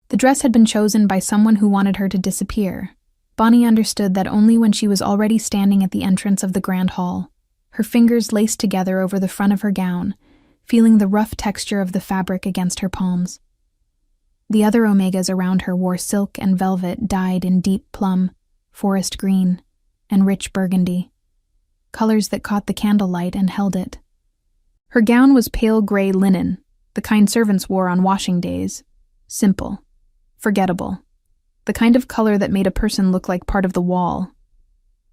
The dress had been chosen by someone who wanted her to disappear. Bonnie understood that only when she was already standing at the entrance of the grand hall, her fingers laced together over the front of her gown, feeling the rough texture of the fabric against her palms. The other Omegas around her wore silk and velvet dyed in deep plum, forest green, and rich burgundy, colors that caught the candlelight and held it. Her gown was pale gray linen, the kind servants wore on washing days, simple, forgettable, the kind of color that made a person look like part of the wall.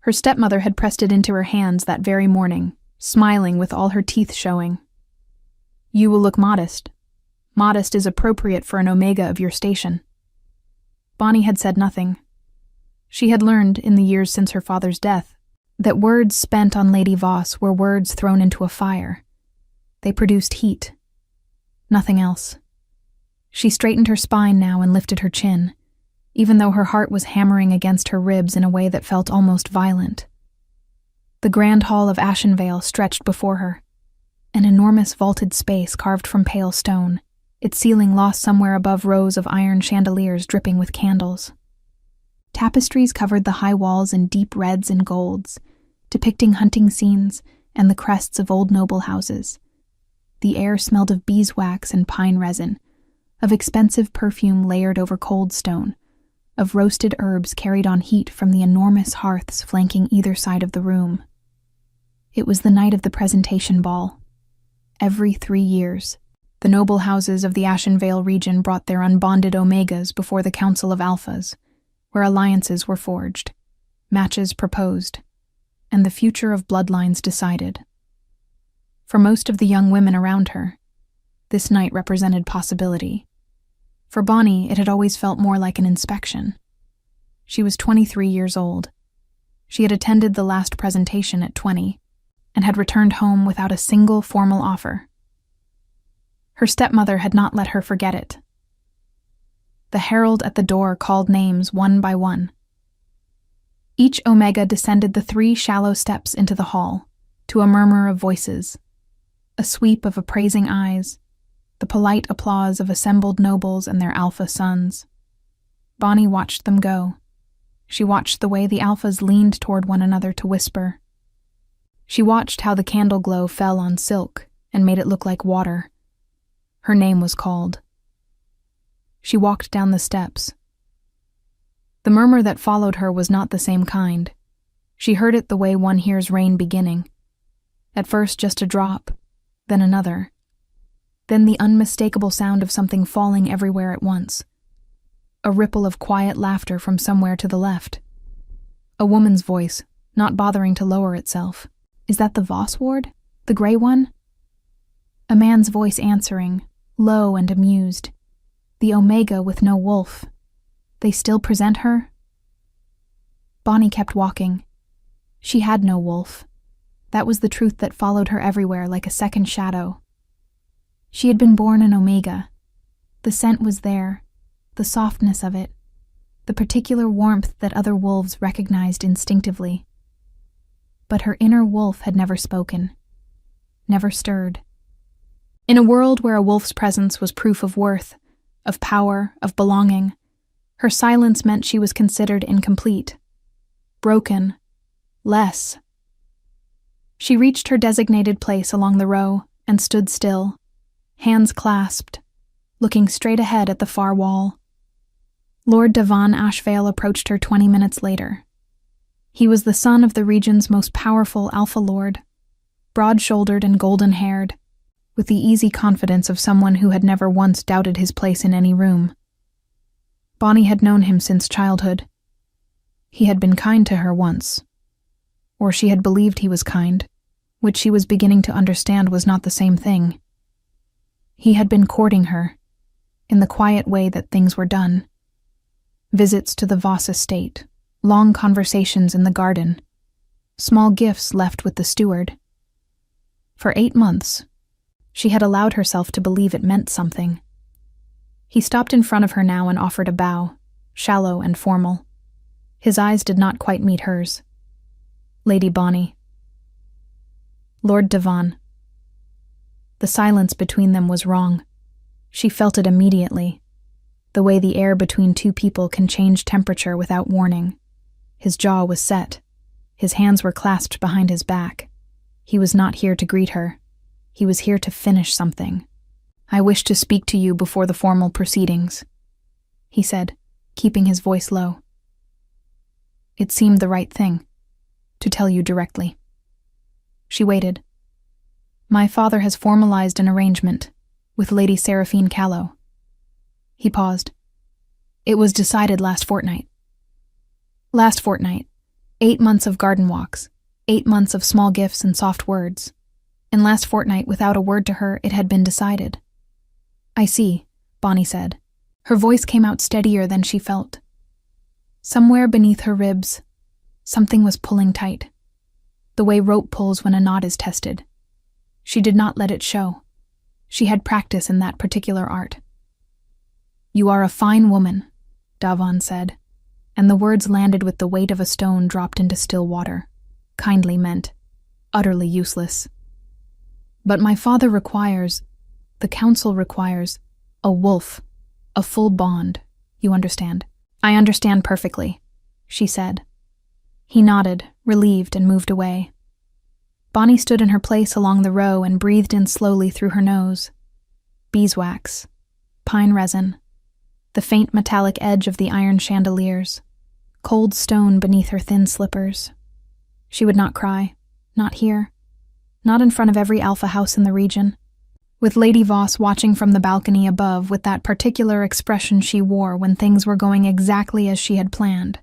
Her stepmother had pressed it into her hands that very morning, smiling with all her teeth showing. "You will look modest. Modest is appropriate for an Omega of your station." Bonnie had said nothing. She had learned, in the years since her father's death, that words spent on Lady Voss were words thrown into a fire. They produced heat. Nothing else. She straightened her spine now and lifted her chin, even though her heart was hammering against her ribs in a way that felt almost violent. The grand hall of Ashenvale stretched before her, an enormous vaulted space carved from pale stone, its ceiling lost somewhere above rows of iron chandeliers dripping with candles. Tapestries covered the high walls in deep reds and golds, depicting hunting scenes and the crests of old noble houses. The air smelled of beeswax and pine resin, of expensive perfume layered over cold stone, of roasted herbs carried on heat from the enormous hearths flanking either side of the room. It was the night of the presentation ball. Every 3 years, the noble houses of the Ashenvale region brought their unbonded Omegas before the Council of Alphas, where alliances were forged, matches proposed, and the future of bloodlines decided. For most of the young women around her, this night represented possibility. For Bonnie, it had always felt more like an inspection. She was 23 years old. She had attended the last presentation at 20, and had returned home without a single formal offer. Her stepmother had not let her forget it. The herald at the door called names one by one. Each Omega descended the 3 shallow steps into the hall, to a murmur of voices, a sweep of appraising eyes, the polite applause of assembled nobles and their Alpha sons. Bonnie watched them go. She watched the way the Alphas leaned toward one another to whisper. She watched how the candle glow fell on silk and made it look like water. Her name was called. She walked down the steps. The murmur that followed her was not the same kind. She heard it the way one hears rain beginning. At first just a drop, then another. Then the unmistakable sound of something falling everywhere at once. A ripple of quiet laughter from somewhere to the left. A woman's voice, not bothering to lower itself. "Is that the Voss ward? The gray one?" A man's voice answering, low and amused. "The Omega with no wolf. They still present her?" Bonnie kept walking. She had no wolf. That was the truth that followed her everywhere like a second shadow. She had been born an Omega. The scent was there, the softness of it, the particular warmth that other wolves recognized instinctively. But her inner wolf had never spoken, never stirred. In a world where a wolf's presence was proof of worth, of power, of belonging, her silence meant she was considered incomplete, broken, less. She reached her designated place along the row and stood still, hands clasped, looking straight ahead at the far wall. Lord Devon Ashvale approached her 20 minutes later. He was the son of the region's most powerful Alpha Lord, broad-shouldered and golden-haired, with the easy confidence of someone who had never once doubted his place in any room. Bonnie had known him since childhood. He had been kind to her once, or she had believed he was kind, which she was beginning to understand was not the same thing. He had been courting her, in the quiet way that things were done. Visits to the Voss estate, long conversations in the garden, small gifts left with the steward. For 8 months, she had allowed herself to believe it meant something. He stopped in front of her now and offered a bow, shallow and formal. His eyes did not quite meet hers. "Lady Bonnie." "Lord Devon." The silence between them was wrong. She felt it immediately. the way the air between two people can change temperature without warning. His jaw was set. His hands were clasped behind his back. He was not here to greet her. He was here to finish something. "I wish to speak to you before the formal proceedings," he said, keeping his voice low. It seemed the right thing, to tell you directly. She waited. "My father has formalized an arrangement with Lady Seraphine Callow." He paused. "It was decided last fortnight. Last fortnight. 8 months of garden walks, 8 months of small gifts and soft words. And last fortnight, without a word to her, it had been decided." "I see," Bonnie said. Her voice came out steadier than she felt. Somewhere beneath her ribs, something was pulling tight, the way rope pulls when a knot is tested. She did not let it show. She had practice in that particular art. "You are a fine woman," Davon said, and the words landed with the weight of a stone dropped into still water, kindly meant, utterly useless. "But my father the council requires, a wolf, a full bond, you understand?" "I understand perfectly," she said. He nodded, relieved, and moved away. Bonnie stood in her place along the row and breathed in slowly through her nose. Beeswax, pine resin, the faint metallic edge of the iron chandeliers, cold stone beneath her thin slippers. She would not cry, not here, not in front of every alpha house in the region, with Lady Voss watching from the balcony above with that particular expression she wore when things were going exactly as she had planned.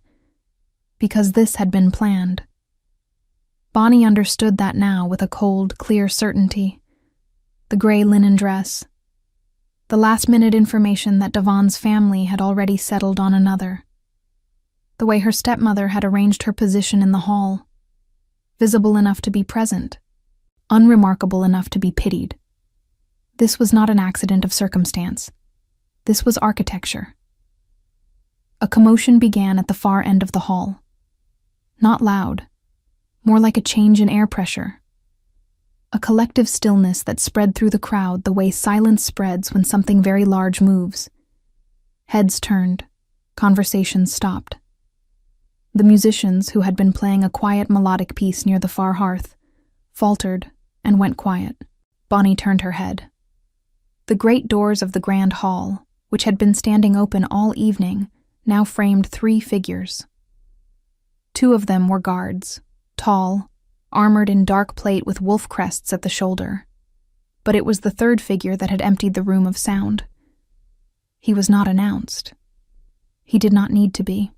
Because this had been planned. Bonnie understood that now with a cold, clear certainty. The gray linen dress. The last-minute information that Davon's family had already settled on another. The way her stepmother had arranged her position in the hall. Visible enough to be present. Unremarkable enough to be pitied. This was not an accident of circumstance. This was architecture. A commotion began at the far end of the hall. Not loud. More like a change in air pressure. A collective stillness that spread through the crowd the way silence spreads when something very large moves. Heads turned. Conversations stopped. The musicians, who had been playing a quiet melodic piece near the far hearth, faltered and went quiet. Bonnie turned her head. The great doors of the grand hall, which had been standing open all evening, now framed 3 figures. 2 of them were guards, tall, armored in dark plate with wolf crests at the shoulder. But it was the 3rd figure that had emptied the room of sound. He was not announced. He did not need to be.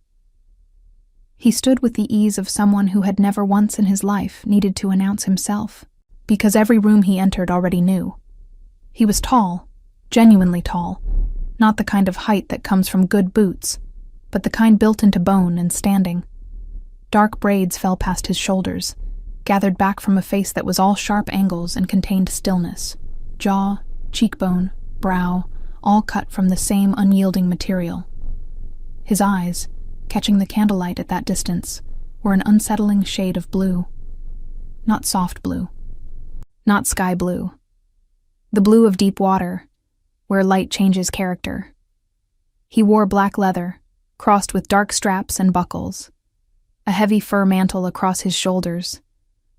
He stood with the ease of someone who had never once in his life needed to announce himself, because every room he entered already knew. He was tall, genuinely tall, not the kind of height that comes from good boots, but the kind built into bone and standing. Dark braids fell past his shoulders, gathered back from a face that was all sharp angles and contained stillness. Jaw, cheekbone, brow, all cut from the same unyielding material. His eyes, catching the candlelight at that distance, were an unsettling shade of blue. Not soft blue. Not sky blue. The blue of deep water, where light changes character. He wore black leather, crossed with dark straps and buckles, a heavy fur mantle across his shoulders,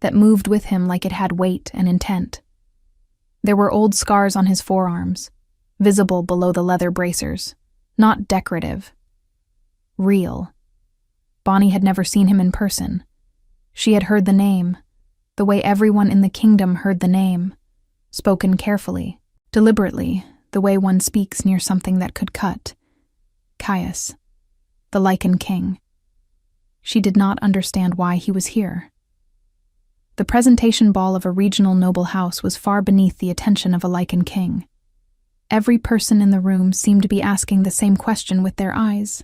that moved with him like it had weight and intent. There were old scars on his forearms, visible below the leather bracers, not decorative. Real. Bonnie had never seen him in person. She had heard the name, the way everyone in the kingdom heard the name, spoken carefully, deliberately, the way one speaks near something that could cut. Caius, the Lycan king. She did not understand why he was here. The presentation ball of a regional noble house was far beneath the attention of a Lycan king. Every person in the room seemed to be asking the same question with their eyes.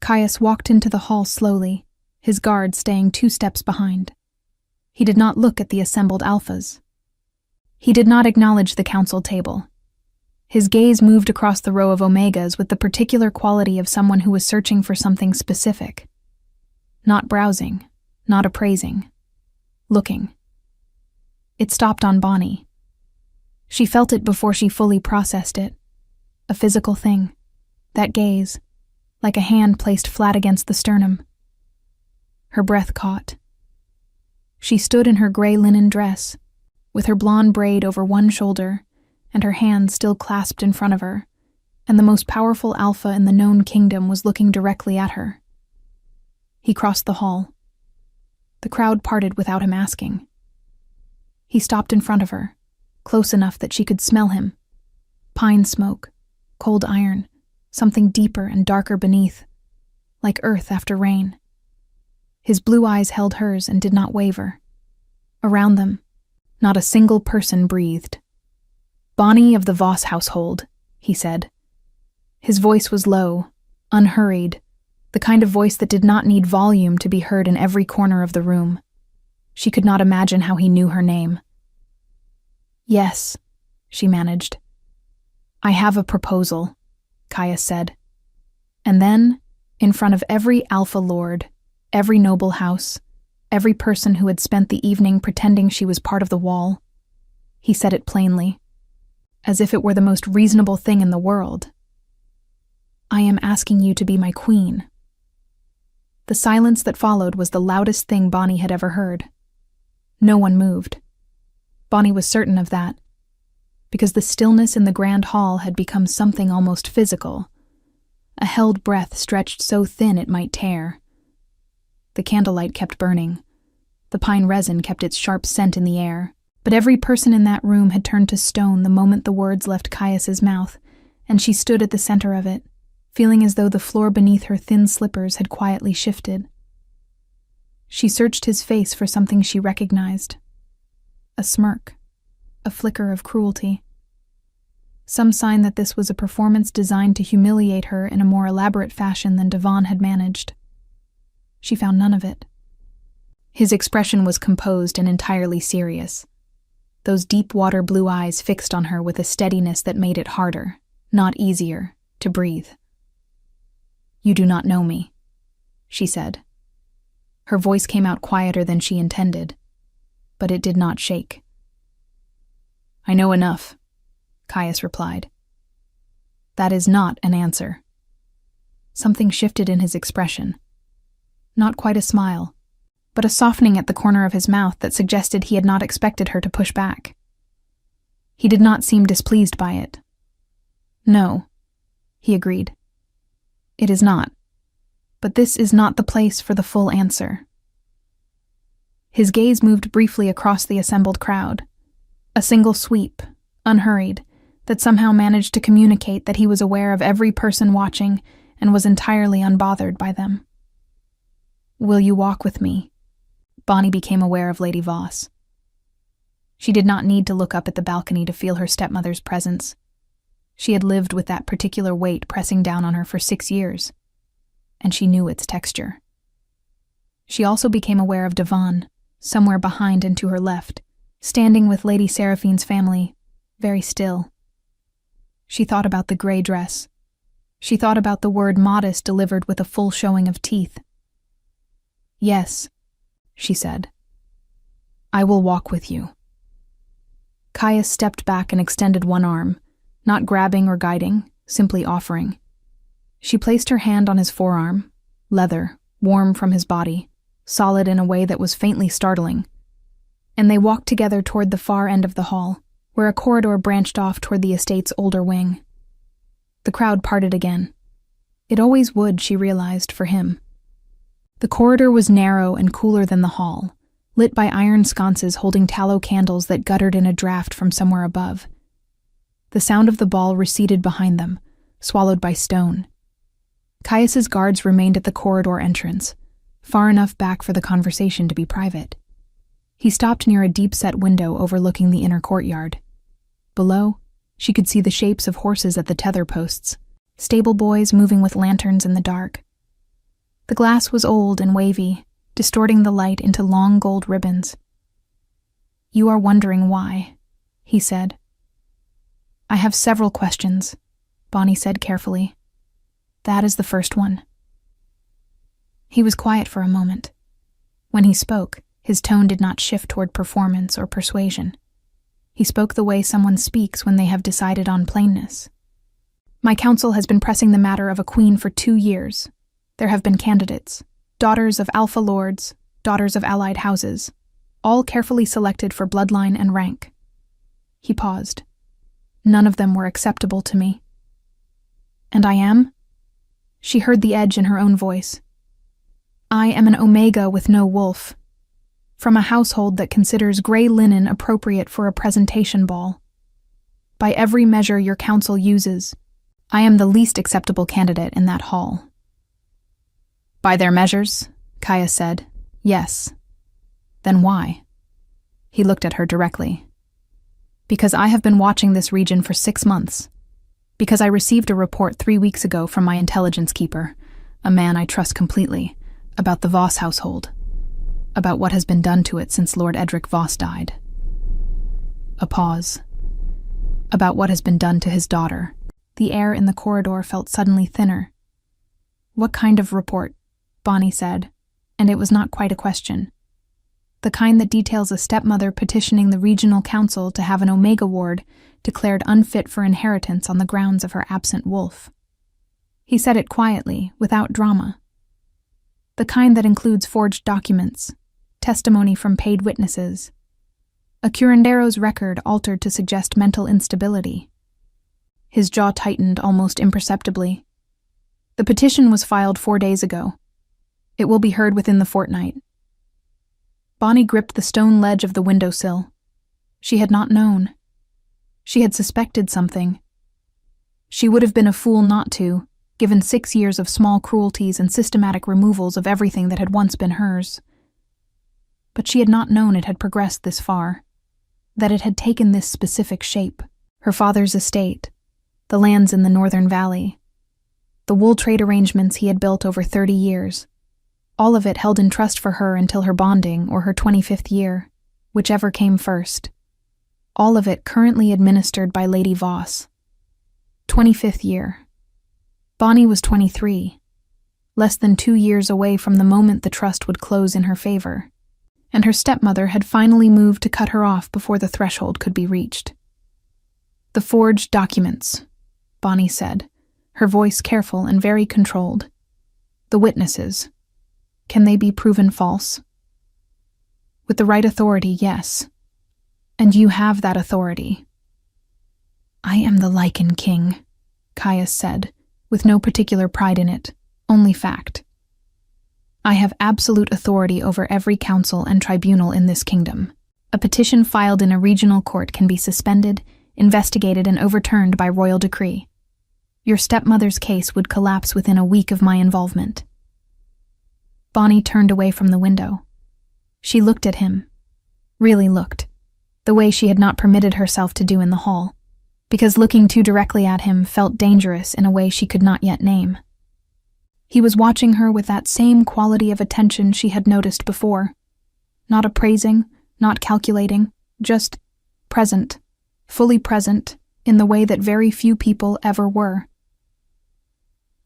Caius walked into the hall slowly, his guard staying 2 steps behind. He did not look at the assembled alphas. He did not acknowledge the council table. His gaze moved across the row of omegas with the particular quality of someone who was searching for something specific. Not browsing, not appraising. Looking. It stopped on Bonnie. She felt it before she fully processed it. A physical thing. That gaze, like a hand placed flat against the sternum. Her breath caught. She stood in her gray linen dress, with her blonde braid over one shoulder and her hands still clasped in front of her, and the most powerful alpha in the known kingdom was looking directly at her. He crossed the hall. The crowd parted without him asking. He stopped in front of her, close enough that she could smell him. Pine smoke, cold iron, something deeper and darker beneath, like earth after rain. His blue eyes held hers and did not waver. Around them, not a single person breathed. "Bonnie of the Voss household," he said. His voice was low, unhurried, the kind of voice that did not need volume to be heard in every corner of the room. She could not imagine how he knew her name. "Yes," she managed. "I have a proposal," Caius said. And then, in front of every alpha lord, every noble house, every person who had spent the evening pretending she was part of the wall, he said it plainly, as if it were the most reasonable thing in the world. "I am asking you to be my queen." The silence that followed was the loudest thing Bonnie had ever heard. No one moved. Bonnie was certain of that, because the stillness in the grand hall had become something almost physical, a held breath stretched so thin it might tear. The candlelight kept burning. The pine resin kept its sharp scent in the air, but every person in that room had turned to stone the moment the words left Caius's mouth, and she stood at the center of it, feeling as though the floor beneath her thin slippers had quietly shifted. She searched his face for something she recognized. A smirk, a flicker of cruelty. Some sign that this was a performance designed to humiliate her in a more elaborate fashion than Devon had managed. She found none of it. His expression was composed and entirely serious. Those deep water blue eyes fixed on her with a steadiness that made it harder, not easier, to breathe. "You do not know me," she said. Her voice came out quieter than she intended, but it did not shake. "I know enough," Caius replied. "That is not an answer." Something shifted in his expression. Not quite a smile, but a softening at the corner of his mouth that suggested he had not expected her to push back. He did not seem displeased by it. "No," he agreed. "It is not. But this is not the place for the full answer." His gaze moved briefly across the assembled crowd. A single sweep, unhurried, that somehow managed to communicate that he was aware of every person watching and was entirely unbothered by them. "Will you walk with me?" Bonnie became aware of Lady Voss. She did not need to look up at the balcony to feel her stepmother's presence. She had lived with that particular weight pressing down on her for 6 years, and she knew its texture. She also became aware of Devon, somewhere behind and to her left, standing with Lady Seraphine's family, very still. She thought about the gray dress. She thought about the word modest delivered with a full showing of teeth. "Yes," she said. "I will walk with you." Caius stepped back and extended one arm, not grabbing or guiding, simply offering. She placed her hand on his forearm, leather, warm from his body, solid in a way that was faintly startling, and they walked together toward the far end of the hall, where a corridor branched off toward the estate's older wing. The crowd parted again. It always would, she realized, for him. The corridor was narrow and cooler than the hall, lit by iron sconces holding tallow candles that guttered in a draft from somewhere above. The sound of the ball receded behind them, swallowed by stone. Caius's guards remained at the corridor entrance, far enough back for the conversation to be private. He stopped near a deep-set window overlooking the inner courtyard. Below, she could see the shapes of horses at the tether posts, stable boys moving with lanterns in the dark. The glass was old and wavy, distorting the light into long gold ribbons. "You are wondering why," he said. "I have several questions," Bonnie said carefully. "That is the first one." He was quiet for a moment. When he spoke, his tone did not shift toward performance or persuasion. He spoke the way someone speaks when they have decided on plainness. My council has been pressing the matter of a queen for 2 years. There have been candidates, daughters of alpha lords, daughters of allied houses, all carefully selected for bloodline and rank. He paused. None of them were acceptable to me. And I am? She heard the edge in her own voice. I am an Omega with no wolf, from a household that considers gray linen appropriate for a presentation ball. By every measure your council uses, I am the least acceptable candidate in that hall. By their measures, Kaya said, yes. Then why? He looked at her directly. Because I have been watching this region for 6 months. Because I received a report 3 weeks ago from my intelligence keeper, a man I trust completely, about the Voss household, about what has been done to it since Lord Edric Voss died. A pause. About what has been done to his daughter. The air in the corridor felt suddenly thinner. What kind of report? Bonnie said, and it was not quite a question. The kind that details a stepmother petitioning the regional council to have an Omega ward declared unfit for inheritance on the grounds of her absent wolf. He said it quietly, without drama. The kind that includes forged documents, testimony from paid witnesses, a curandero's record altered to suggest mental instability. His jaw tightened almost imperceptibly. The petition was filed 4 days ago. It will be heard within the fortnight. Bonnie gripped the stone ledge of the windowsill. She had not known. She had suspected something. She would have been a fool not to, given 6 years of small cruelties and systematic removals of everything that had once been hers. But she had not known it had progressed this far, that it had taken this specific shape. Her father's estate, the lands in the Northern Valley, the wool trade arrangements he had built over 30 years, all of it held in trust for her until her bonding or her 25th year, whichever came first. All of it currently administered by Lady Voss. 25th year. Bonnie was 23, less than 2 years away from the moment the trust would close in her favor, and her stepmother had finally moved to cut her off before the threshold could be reached. The forged documents, Bonnie said, her voice careful and very controlled. The witnesses. Can they be proven false? With the right authority, yes. And you have that authority. I am the Lycan King, Caius said, with no particular pride in it, only fact. I have absolute authority over every council and tribunal in this kingdom. A petition filed in a regional court can be suspended, investigated, and overturned by royal decree. Your stepmother's case would collapse within a week of my involvement. Bonnie turned away from the window. She looked at him. Really looked. The way she had not permitted herself to do in the hall, because looking too directly at him felt dangerous in a way she could not yet name. He was watching her with that same quality of attention she had noticed before. Not appraising, not calculating, just present, fully present, in the way that very few people ever were.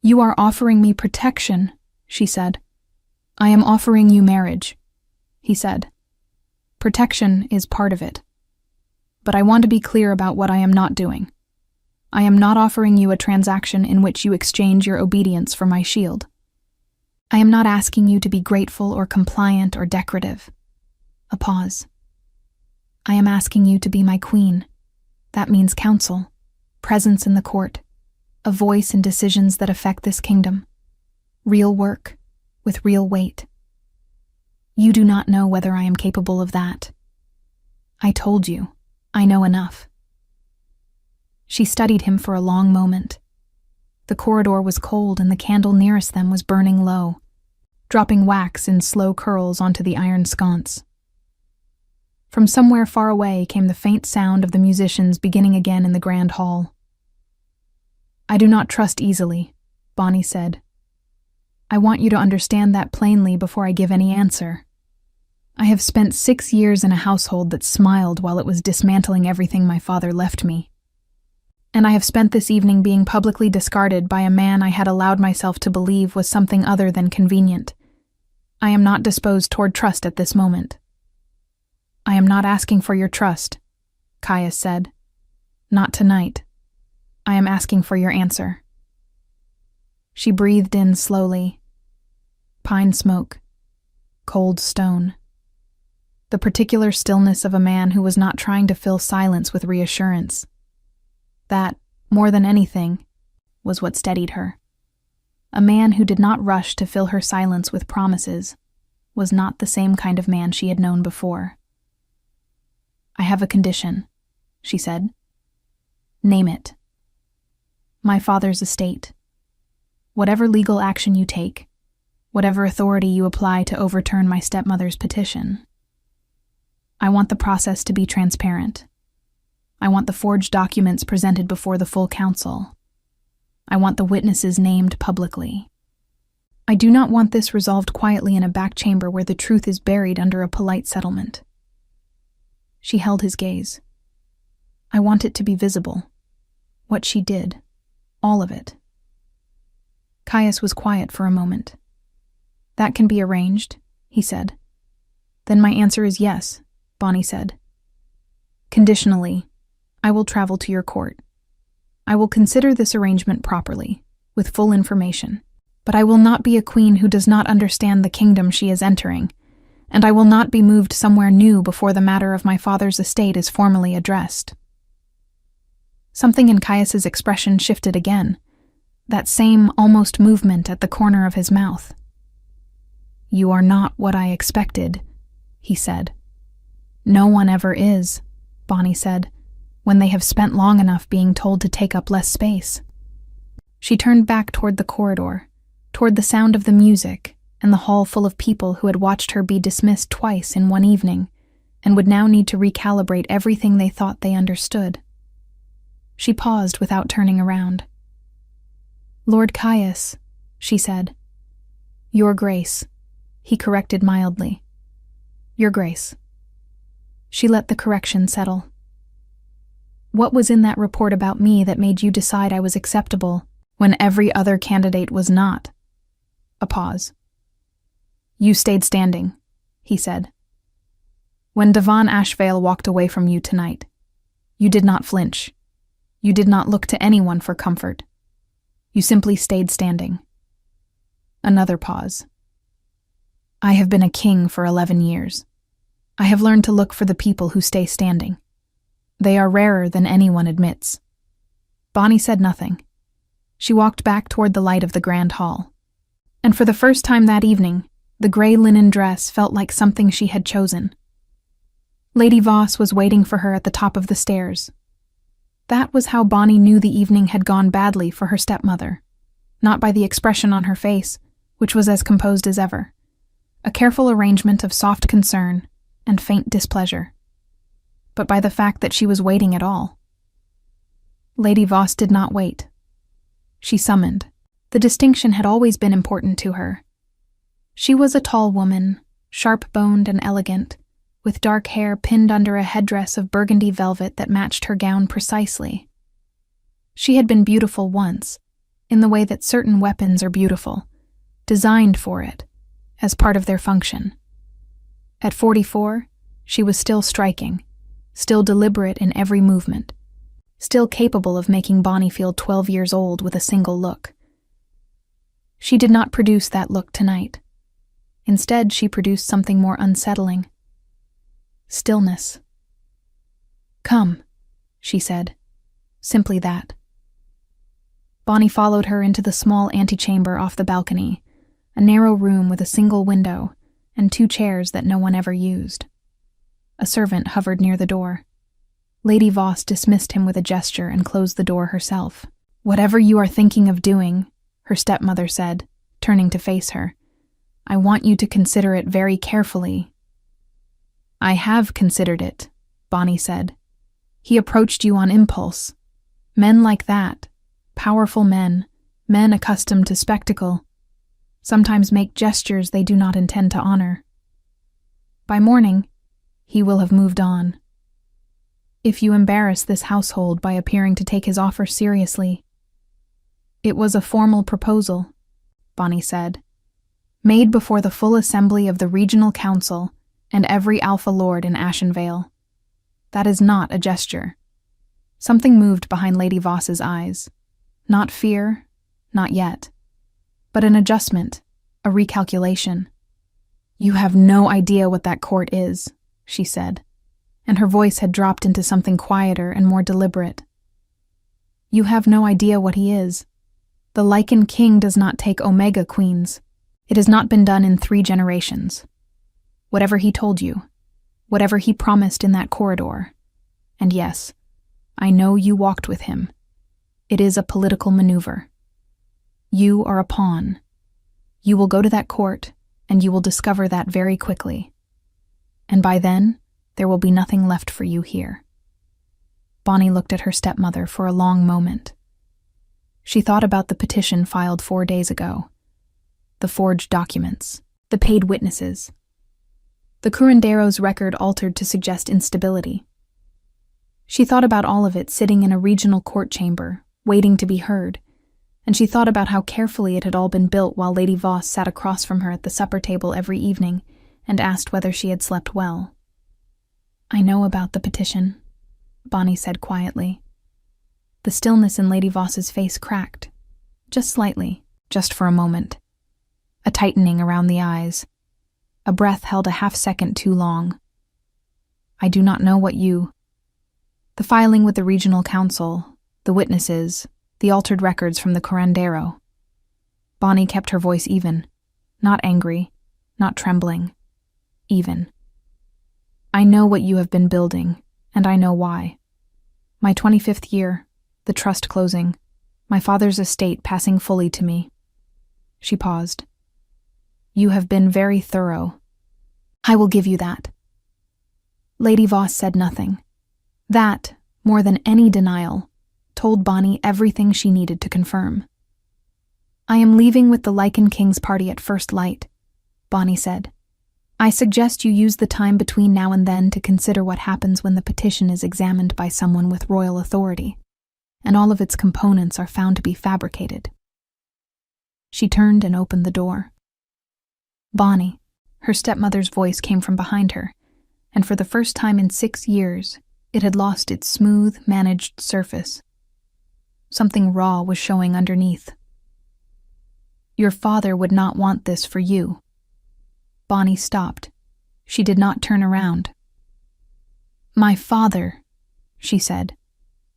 You are offering me protection, she said. I am offering you marriage, he said. Protection is part of it. But I want to be clear about what I am not doing. I am not offering you a transaction in which you exchange your obedience for my shield. I am not asking you to be grateful or compliant or decorative. A pause. I am asking you to be my queen. That means counsel, presence in the court, a voice in decisions that affect this kingdom. Real work, with real weight. You do not know whether I am capable of that. I told you, I know enough. She studied him for a long moment. The corridor was cold and the candle nearest them was burning low, dropping wax in slow curls onto the iron sconce. From somewhere far away came the faint sound of the musicians beginning again in the grand hall. I do not trust easily, Bonnie said. I want you to understand that plainly before I give any answer. I have spent 6 years in a household that smiled while it was dismantling everything my father left me. And I have spent this evening being publicly discarded by a man I had allowed myself to believe was something other than convenient. I am not disposed toward trust at this moment. I am not asking for your trust, Caius said. Not tonight. I am asking for your answer." She breathed in slowly. Pine smoke. Cold stone. The particular stillness of a man who was not trying to fill silence with reassurance. That, more than anything, was what steadied her. A man who did not rush to fill her silence with promises was not the same kind of man she had known before. "I have a condition," she said. "Name it." "My father's estate. Whatever legal action you take, whatever authority you apply to overturn my stepmother's petition, I want the process to be transparent. I want the forged documents presented before the full council. I want the witnesses named publicly. I do not want this resolved quietly in a back chamber where the truth is buried under a polite settlement." She held his gaze. "I want it to be visible. What she did. All of it." Caius was quiet for a moment. "That can be arranged," he said. "Then my answer is yes," Bonnie said. "Conditionally, I will travel to your court. I will consider this arrangement properly, with full information, but I will not be a queen who does not understand the kingdom she is entering, and I will not be moved somewhere new before the matter of my father's estate is formally addressed." Something in Caius's expression shifted again, that same almost movement at the corner of his mouth. "You are not what I expected," he said. "No one ever is," Bonnie said, "when they have spent long enough being told to take up less space." She turned back toward the corridor, toward the sound of the music and the hall full of people who had watched her be dismissed twice in one evening and would now need to recalibrate everything they thought they understood. She paused without turning around. "Lord Caius," she said. "Your Grace," he corrected mildly. "Your Grace." She let the correction settle. "What was in that report about me that made you decide I was acceptable when every other candidate was not?" A pause. "You stayed standing," he said. "When Devon Ashvale walked away from you tonight, you did not flinch. You did not look to anyone for comfort. You simply stayed standing." Another pause. "I have been a king for 11 years. I have learned to look for the people who stay standing. They are rarer than anyone admits." Bonnie said nothing. She walked back toward the light of the grand hall. And for the first time that evening, the gray linen dress felt like something she had chosen. Lady Voss was waiting for her at the top of the stairs. That was how Bonnie knew the evening had gone badly for her stepmother, not by the expression on her face, which was as composed as ever, a careful arrangement of soft concern and faint displeasure, but by the fact that she was waiting at all. Lady Voss did not wait. She summoned. The distinction had always been important to her. She was a tall woman, sharp-boned and elegant, with dark hair pinned under a headdress of burgundy velvet that matched her gown precisely. She had been beautiful once, in the way that certain weapons are beautiful, designed for it, as part of their function. At 44, she was still striking, still deliberate in every movement, still capable of making Bonnie feel 12 years old with a single look. She did not produce that look tonight. Instead, she produced something more unsettling. Stillness. "Come," she said. Simply that. Bonnie followed her into the small antechamber off the balcony, a narrow room with a single window and 2 chairs that no one ever used. A servant hovered near the door. Lady Voss dismissed him with a gesture and closed the door herself. "Whatever you are thinking of doing," her stepmother said, turning to face her, "I want you to consider it very carefully." "I have considered it," Bonnie said. "He approached you on impulse. Men like that, powerful men accustomed to spectacle, sometimes make gestures they do not intend to honor. By morning, he will have moved on. If you embarrass this household by appearing to take his offer seriously—" "It was a formal proposal," Bonnie said, "made before the full assembly of the regional council and every alpha lord in Ashenvale. That is not a gesture." Something moved behind Lady Voss's eyes. Not fear, not yet, but an adjustment, a recalculation. "You have no idea what that court is," she said, and her voice had dropped into something quieter and more deliberate. "You have no idea what he is. The Lycan king does not take Omega queens. It has not been done in 3 generations. Whatever he told you, whatever he promised in that corridor, and yes, I know you walked with him. It is a political maneuver. You are a pawn. You will go to that court, and you will discover that very quickly. And by then, there will be nothing left for you here." Bonnie looked at her stepmother for a long moment. She thought about the petition filed 4 days ago, the forged documents, the paid witnesses, the curandero's record altered to suggest instability. She thought about all of it sitting in a regional court chamber, waiting to be heard, and she thought about how carefully it had all been built while Lady Voss sat across from her at the supper table every evening and asked whether she had slept well. "I know about the petition," Bonnie said quietly. The stillness in Lady Voss's face cracked, just slightly, just for a moment. A tightening around the eyes. A breath held a half-second too long. "I do not know what you—" The filing with the regional council, the witnesses, the altered records from the curandero. Bonnie kept her voice even, not angry, not trembling, even. "I know what you have been building, and I know why. My 25th year, the trust closing, my father's estate passing fully to me." She paused. "You have been very thorough. I will give you that." Lady Voss said nothing. That, more than any denial, told Bonnie everything she needed to confirm. "I am leaving with the Lycan King's party at first light," Bonnie said. "I suggest you use the time between now and then to consider what happens when the petition is examined by someone with royal authority, and all of its components are found to be fabricated." She turned and opened the door. "Bonnie," her stepmother's voice came from behind her, and for the first time in 6 years, it had lost its smooth, managed surface. Something raw was showing underneath. "Your father would not want this for you." Bonnie stopped. She did not turn around. "My father," she said,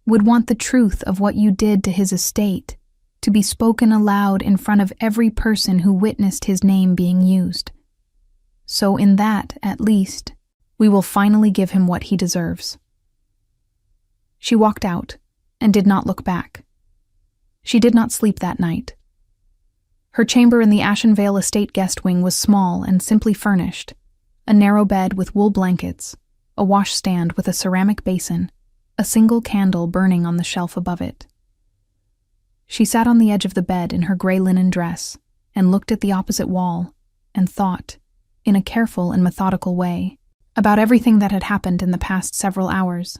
"would want the truth of what you did to his estate to be spoken aloud in front of every person who witnessed his name being used. So in that, at least, we will finally give him what he deserves." She walked out and did not look back. She did not sleep that night. Her chamber in the Ashenvale estate guest wing was small and simply furnished, a narrow bed with wool blankets, a washstand with a ceramic basin, a single candle burning on the shelf above it. She sat on the edge of the bed in her gray linen dress and looked at the opposite wall and thought, in a careful and methodical way, about everything that had happened in the past several hours.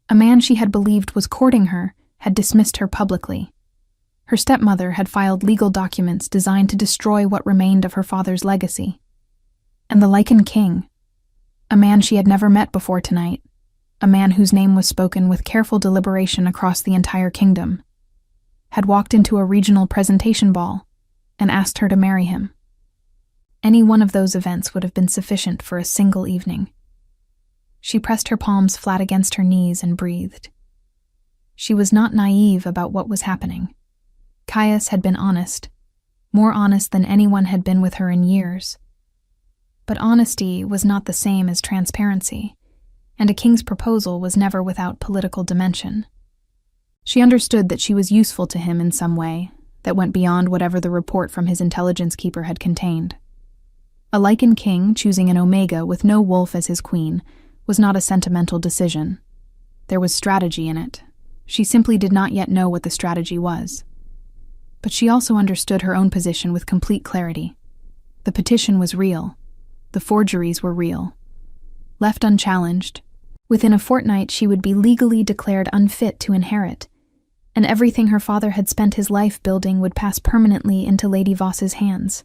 A man she had believed was courting her had dismissed her publicly. Her stepmother had filed legal documents designed to destroy what remained of her father's legacy. And the Lycan King, a man she had never met before tonight, a man whose name was spoken with careful deliberation across the entire kingdom, had walked into a regional presentation ball and asked her to marry him. Any one of those events would have been sufficient for a single evening. She pressed her palms flat against her knees and breathed. She was not naive about what was happening. Caius had been honest, more honest than anyone had been with her in years. But honesty was not the same as transparency, and a king's proposal was never without political dimension. She understood that she was useful to him in some way that went beyond whatever the report from his intelligence keeper had contained. A Lycan king choosing an Omega with no wolf as his queen was not a sentimental decision. There was strategy in it. She simply did not yet know what the strategy was. But she also understood her own position with complete clarity. The petition was real. The forgeries were real. Left unchallenged, within a fortnight she would be legally declared unfit to inherit, and everything her father had spent his life building would pass permanently into Lady Voss's hands.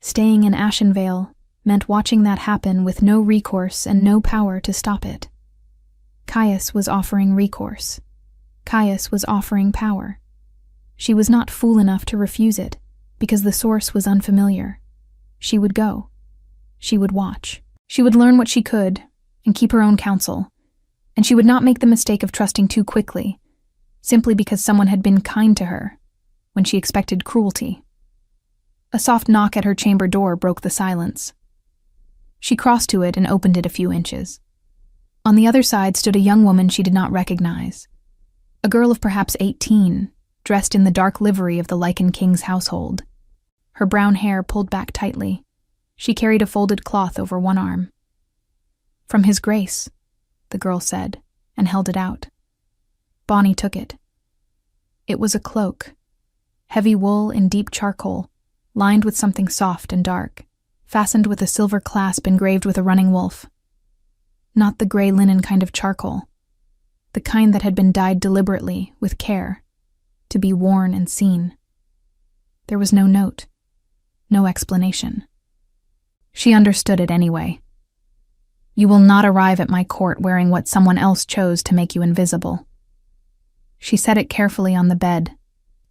Staying in Ashenvale meant watching that happen with no recourse and no power to stop it. Caius was offering recourse. Caius was offering power. She was not fool enough to refuse it, because the source was unfamiliar. She would go. She would watch. She would learn what she could, and keep her own counsel. And she would not make the mistake of trusting too quickly, simply because someone had been kind to her, when she expected cruelty. A soft knock at her chamber door broke the silence. She crossed to it and opened it a few inches. On the other side stood a young woman she did not recognize. A girl of perhaps 18, dressed in the dark livery of the Lycan king's household. Her brown hair pulled back tightly. She carried a folded cloth over one arm. "From His Grace," the girl said, and held it out. Bonnie took it. It was a cloak. Heavy wool in deep charcoal, lined with something soft and dark, fastened with a silver clasp engraved with a running wolf. Not the gray linen kind of charcoal, the kind that had been dyed deliberately, with care, to be worn and seen. There was no note, no explanation. She understood it anyway. "You will not arrive at my court wearing what someone else chose to make you invisible." She set it carefully on the bed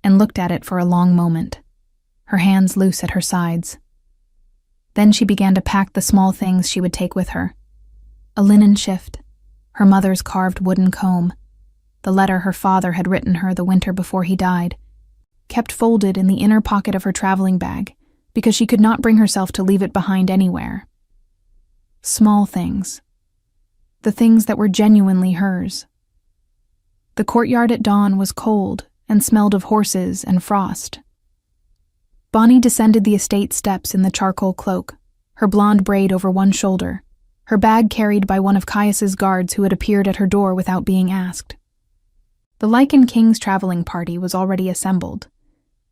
and looked at it for a long moment, her hands loose at her sides. Then she began to pack the small things she would take with her. A linen shift, her mother's carved wooden comb, the letter her father had written her the winter before he died, kept folded in the inner pocket of her traveling bag because she could not bring herself to leave it behind anywhere. Small things. The things that were genuinely hers. The courtyard at dawn was cold and smelled of horses and frost. Bonnie descended the estate steps in the charcoal cloak, her blonde braid over one shoulder, her bag carried by one of Caius's guards who had appeared at her door without being asked. The Lycan King's traveling party was already assembled.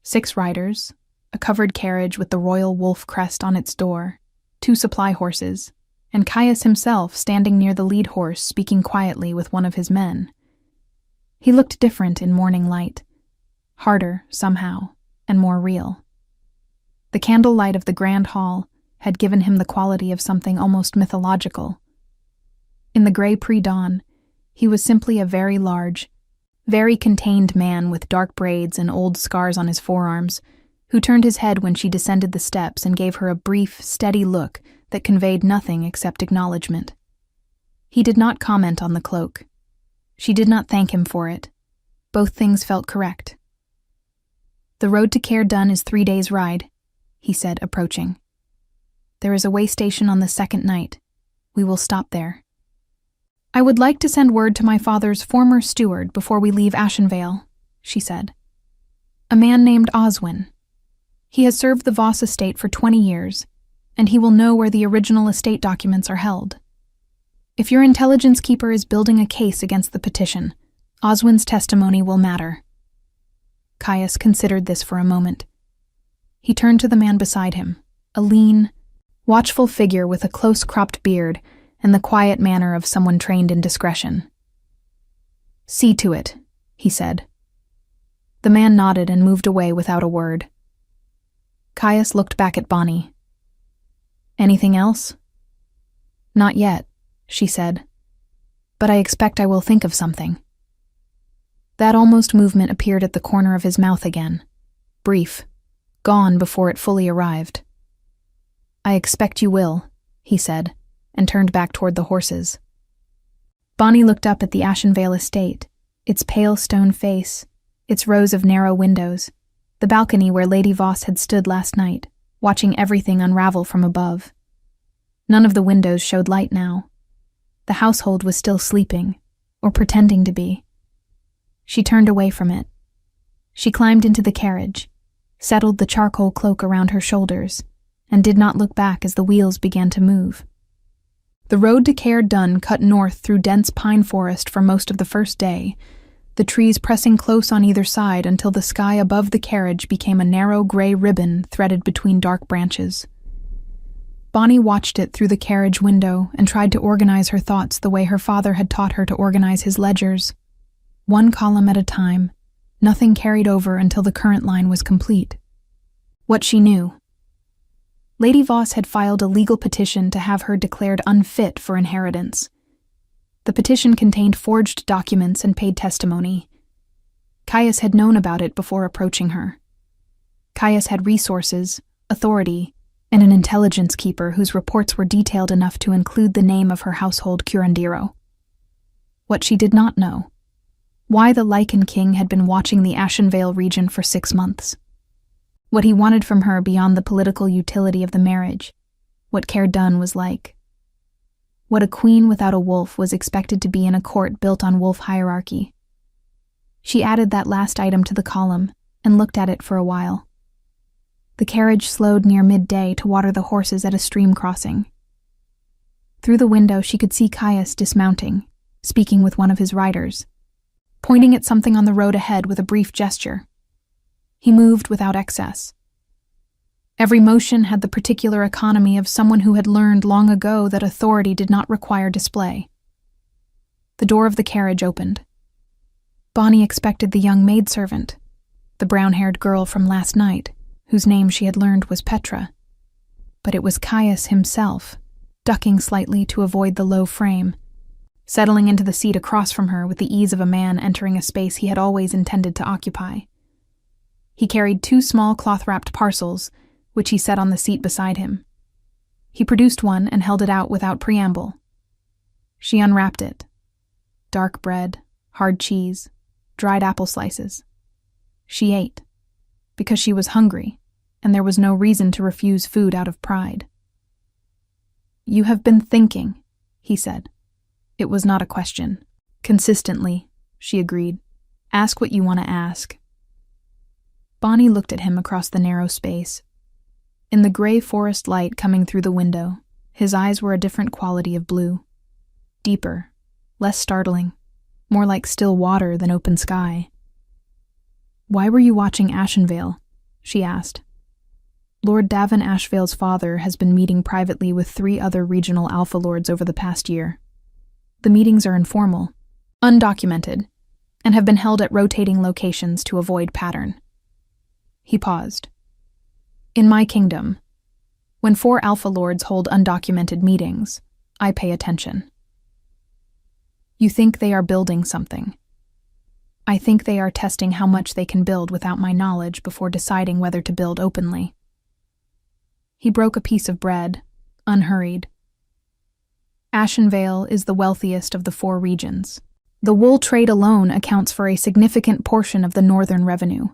6 riders, a covered carriage with the royal wolf crest on its door, 2 supply horses, and Caius himself standing near the lead horse speaking quietly with one of his men. He looked different in morning light, harder, somehow, and more real. The candlelight of the grand hall had given him the quality of something almost mythological. In the gray pre-dawn, he was simply a very large, very contained man with dark braids and old scars on his forearms, who turned his head when she descended the steps and gave her a brief, steady look that conveyed nothing except acknowledgement. He did not comment on the cloak. She did not thank him for it. Both things felt correct. "The road to Caer Dun is 3 days' ride," he said, approaching. "There is a way station on the second night. We will stop there. I would like to send word to my father's former steward before we leave Ashenvale," she said. "A man named Oswin. He has served the Voss estate for 20 years, and he will know where the original estate documents are held. If your intelligence keeper is building a case against the petition, Oswin's testimony will matter." Caius considered this for a moment. He turned to the man beside him, a lean, watchful figure with a close-cropped beard and the quiet manner of someone trained in discretion. "See to it," he said. The man nodded and moved away without a word. Caius looked back at Bonnie. "Anything else?" "Not yet," she said. "But I expect I will think of something." That almost movement appeared at the corner of his mouth again, brief, gone before it fully arrived. "I expect you will," he said, and turned back toward the horses. Bonnie looked up at the Ashenvale estate, its pale stone face, its rows of narrow windows, the balcony where Lady Voss had stood last night, watching everything unravel from above. None of the windows showed light now. The household was still sleeping, or pretending to be. She turned away from it. She climbed into the carriage, settled the charcoal cloak around her shoulders, and did not look back as the wheels began to move. The road to Caer Dun cut north through dense pine forest for most of the first day, the trees pressing close on either side until the sky above the carriage became a narrow gray ribbon threaded between dark branches. Bonnie watched it through the carriage window and tried to organize her thoughts the way her father had taught her to organize his ledgers. One column at a time, nothing carried over until the current line was complete. What she knew. Lady Voss had filed a legal petition to have her declared unfit for inheritance. The petition contained forged documents and paid testimony. Caius had known about it before approaching her. Caius had resources, authority, and an intelligence keeper whose reports were detailed enough to include the name of her household curandero. What she did not know: why the Lycan king had been watching the Ashenvale region for 6 months. What he wanted from her beyond the political utility of the marriage. What Caer Dun was like. What a queen without a wolf was expected to be in a court built on wolf hierarchy. She added that last item to the column and looked at it for a while. The carriage slowed near midday to water the horses at a stream crossing. Through the window she could see Caius dismounting, speaking with one of his riders, pointing at something on the road ahead with a brief gesture. He moved without excess. Every motion had the particular economy of someone who had learned long ago that authority did not require display. The door of the carriage opened. Bonnie expected the young maidservant, the brown-haired girl from last night, whose name she had learned was Petra. But it was Caius himself, ducking slightly to avoid the low frame, settling into the seat across from her with the ease of a man entering a space he had always intended to occupy. He carried 2 small cloth-wrapped parcels, which he set on the seat beside him. He produced one and held it out without preamble. She unwrapped it. Dark bread, hard cheese, dried apple slices. She ate, because she was hungry, and there was no reason to refuse food out of pride. "You have been thinking," he said. It was not a question. "Consistently," she agreed. "Ask what you want to ask." Bonnie looked at him across the narrow space. In the gray forest light coming through the window, his eyes were a different quality of blue. Deeper, less startling, more like still water than open sky. "Why were you watching Ashenvale?" she asked. "Lord Davin Ashvale's father has been meeting privately with 3 other regional Alpha Lords over the past year. The meetings are informal, undocumented, and have been held at rotating locations to avoid pattern." He paused. "In my kingdom, when 4 Alpha Lords hold undocumented meetings, I pay attention. You think they are building something. I think they are testing how much they can build without my knowledge before deciding whether to build openly." He broke a piece of bread, unhurried. "Ashenvale is the wealthiest of the 4 regions. The wool trade alone accounts for a significant portion of the northern revenue.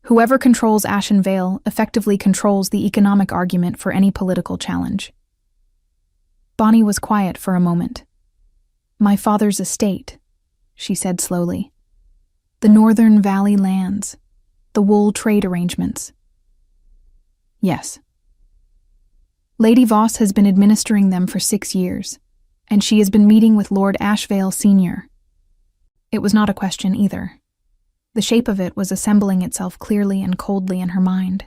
Whoever controls Ashenvale effectively controls the economic argument for any political challenge." Bonnie was quiet for a moment. "My father's estate," she said slowly. "The Northern Valley lands, the wool trade arrangements." "Yes." "Lady Voss has been administering them for 6 years, and she has been meeting with Lord Ashvale Sr." It was not a question either. The shape of it was assembling itself clearly and coldly in her mind.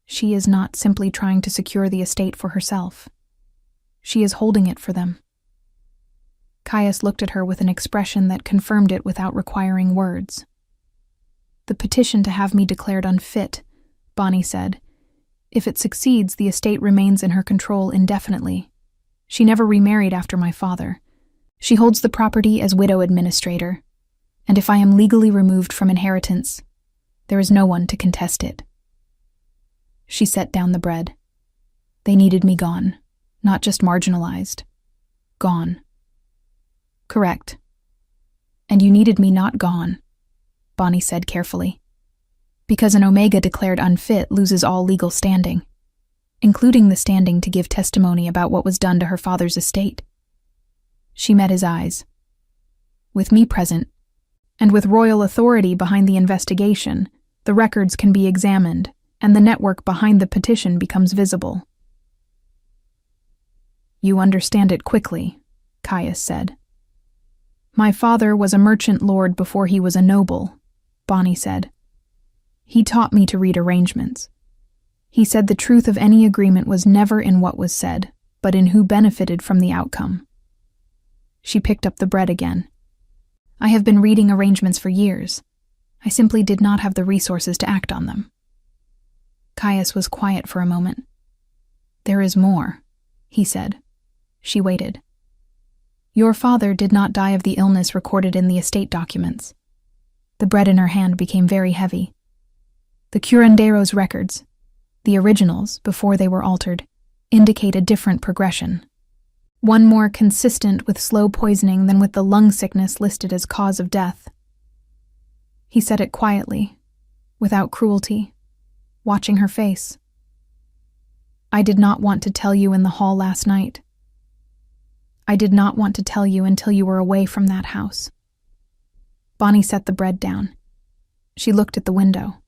She is not simply trying to secure the estate for herself. She is holding it for them. Caius looked at her with an expression that confirmed it without requiring words. "The petition to have me declared unfit," Bonnie said. "If it succeeds, the estate remains in her control indefinitely. She never remarried after my father. She holds the property as widow administrator, and if I am legally removed from inheritance, there is no one to contest it." She set down the bread. "They needed me gone, not just marginalized. Gone." "Correct. And you needed me not gone," Bonnie said carefully. "Because an Omega declared unfit loses all legal standing, including the standing to give testimony about what was done to her father's estate." She met his eyes. "With me present, and with royal authority behind the investigation, the records can be examined, and the network behind the petition becomes visible." "You understand it quickly," Caius said. "My father was a merchant lord before he was a noble," Bonnie said. "He taught me to read arrangements. He said the truth of any agreement was never in what was said, but in who benefited from the outcome." She picked up the bread again. "I have been reading arrangements for years. I simply did not have the resources to act on them." Caius was quiet for a moment. "There is more," he said. She waited. Your father did not die of the illness recorded in the estate documents. The bread in her hand became very heavy. The curandero's records, the originals before they were altered, indicate a different progression. One more consistent with slow poisoning than with the lung sickness listed as cause of death. He said it quietly, without cruelty, watching her face. I did not want to tell you in the hall last night. I did not want to tell you until you were away from that house. Bonnie set the bread down. She looked at the window.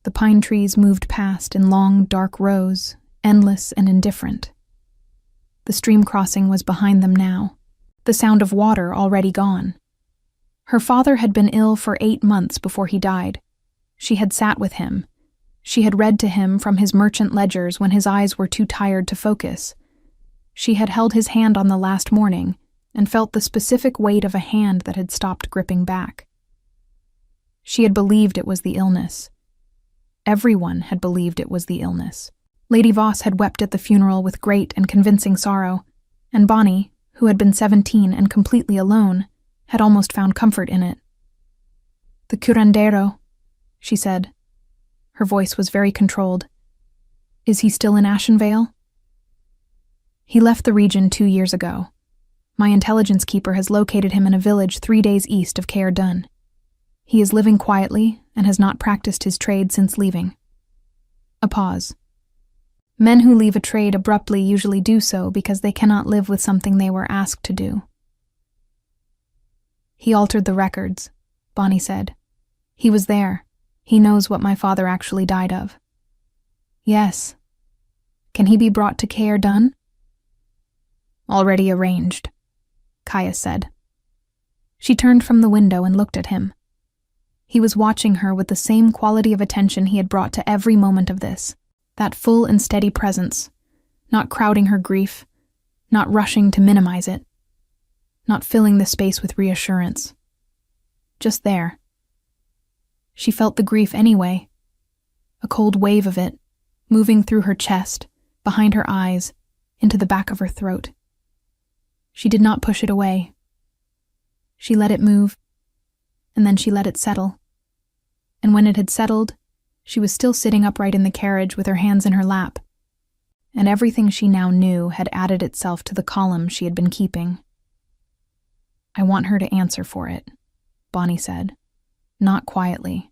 The pine trees moved past in long, dark rows, endless and indifferent. The stream crossing was behind them now, the sound of water already gone. Her father had been ill for 8 months before he died. She had sat with him. She had read to him from his merchant ledgers when his eyes were too tired to focus. She had held his hand on the last morning and felt the specific weight of a hand that had stopped gripping back. She had believed it was the illness. Everyone had believed it was the illness. Lady Voss had wept at the funeral with great and convincing sorrow, and Bonnie, who had been 17 and completely alone, had almost found comfort in it. The curandero, she said. Her voice was very controlled. Is he still in Ashenvale? He left the region 2 years ago. My intelligence keeper has located him in a village 3 days east of Caer Dun. He is living quietly and has not practiced his trade since leaving. A pause. Men who leave a trade abruptly usually do so because they cannot live with something they were asked to do. He altered the records, Bonnie said. He was there. He knows what my father actually died of. Yes. Can he be brought to Caer Dun? Already arranged, Caius said. She turned from the window and looked at him. He was watching her with the same quality of attention he had brought to every moment of this. That full and steady presence, not crowding her grief, not rushing to minimize it, not filling the space with reassurance. Just there. She felt the grief anyway, a cold wave of it, moving through her chest, behind her eyes, into the back of her throat. She did not push it away. She let it move, and then she let it settle. And when it had settled, she was still sitting upright in the carriage with her hands in her lap, and everything she now knew had added itself to the column she had been keeping. I want her to answer for it, Bonnie said, not quietly,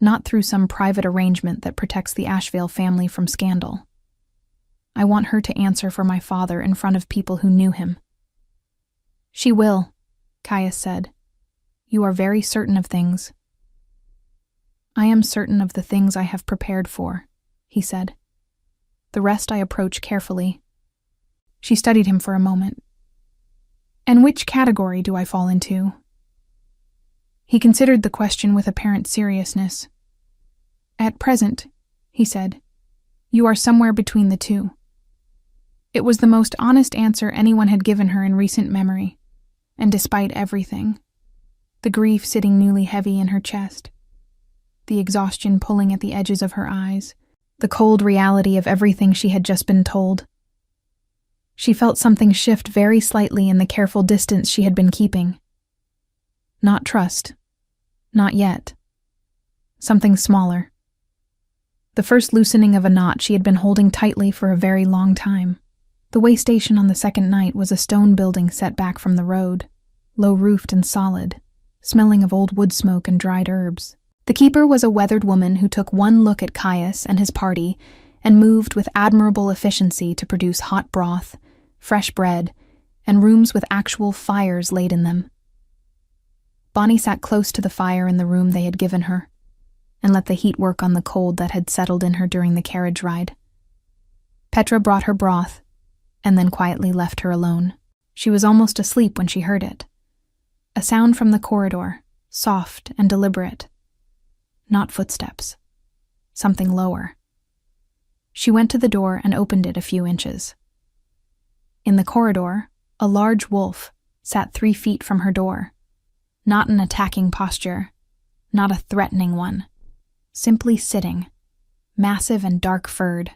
not through some private arrangement that protects the Ashvale family from scandal. I want her to answer for my father in front of people who knew him. She will, Caius said. You are very certain of things. I am certain of the things I have prepared for, he said. The rest I approach carefully. She studied him for a moment. And which category do I fall into? He considered the question with apparent seriousness. At present, he said, you are somewhere between the two. It was the most honest answer anyone had given her in recent memory, and despite everything, the grief sitting newly heavy in her chest, the exhaustion pulling at the edges of her eyes, the cold reality of everything she had just been told. She felt something shift very slightly in the careful distance she had been keeping. Not trust. Not yet. Something smaller. The first loosening of a knot she had been holding tightly for a very long time. The way station on the second night was a stone building set back from the road, low-roofed and solid, smelling of old wood smoke and dried herbs. The keeper was a weathered woman who took one look at Caius and his party and moved with admirable efficiency to produce hot broth, fresh bread, and rooms with actual fires laid in them. Bonnie sat close to the fire in the room they had given her, and let the heat work on the cold that had settled in her during the carriage ride. Petra brought her broth, and then quietly left her alone. She was almost asleep when she heard it. A sound from the corridor, soft and deliberate. Not footsteps. Something lower. She went to the door and opened it a few inches. In the corridor, a large wolf sat 3 feet from her door. Not an attacking posture, not a threatening one. Simply sitting, massive and dark-furred,